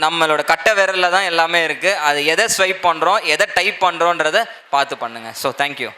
நம்மளோட கட்டை விரலில் தான் எல்லாமே இருக்குது. அது எதை ஸ்வைப் பண்ணுறோம், எதை டைப் பண்ணுறோன்றதை பார்த்து பண்ணுங்கள். So thank you.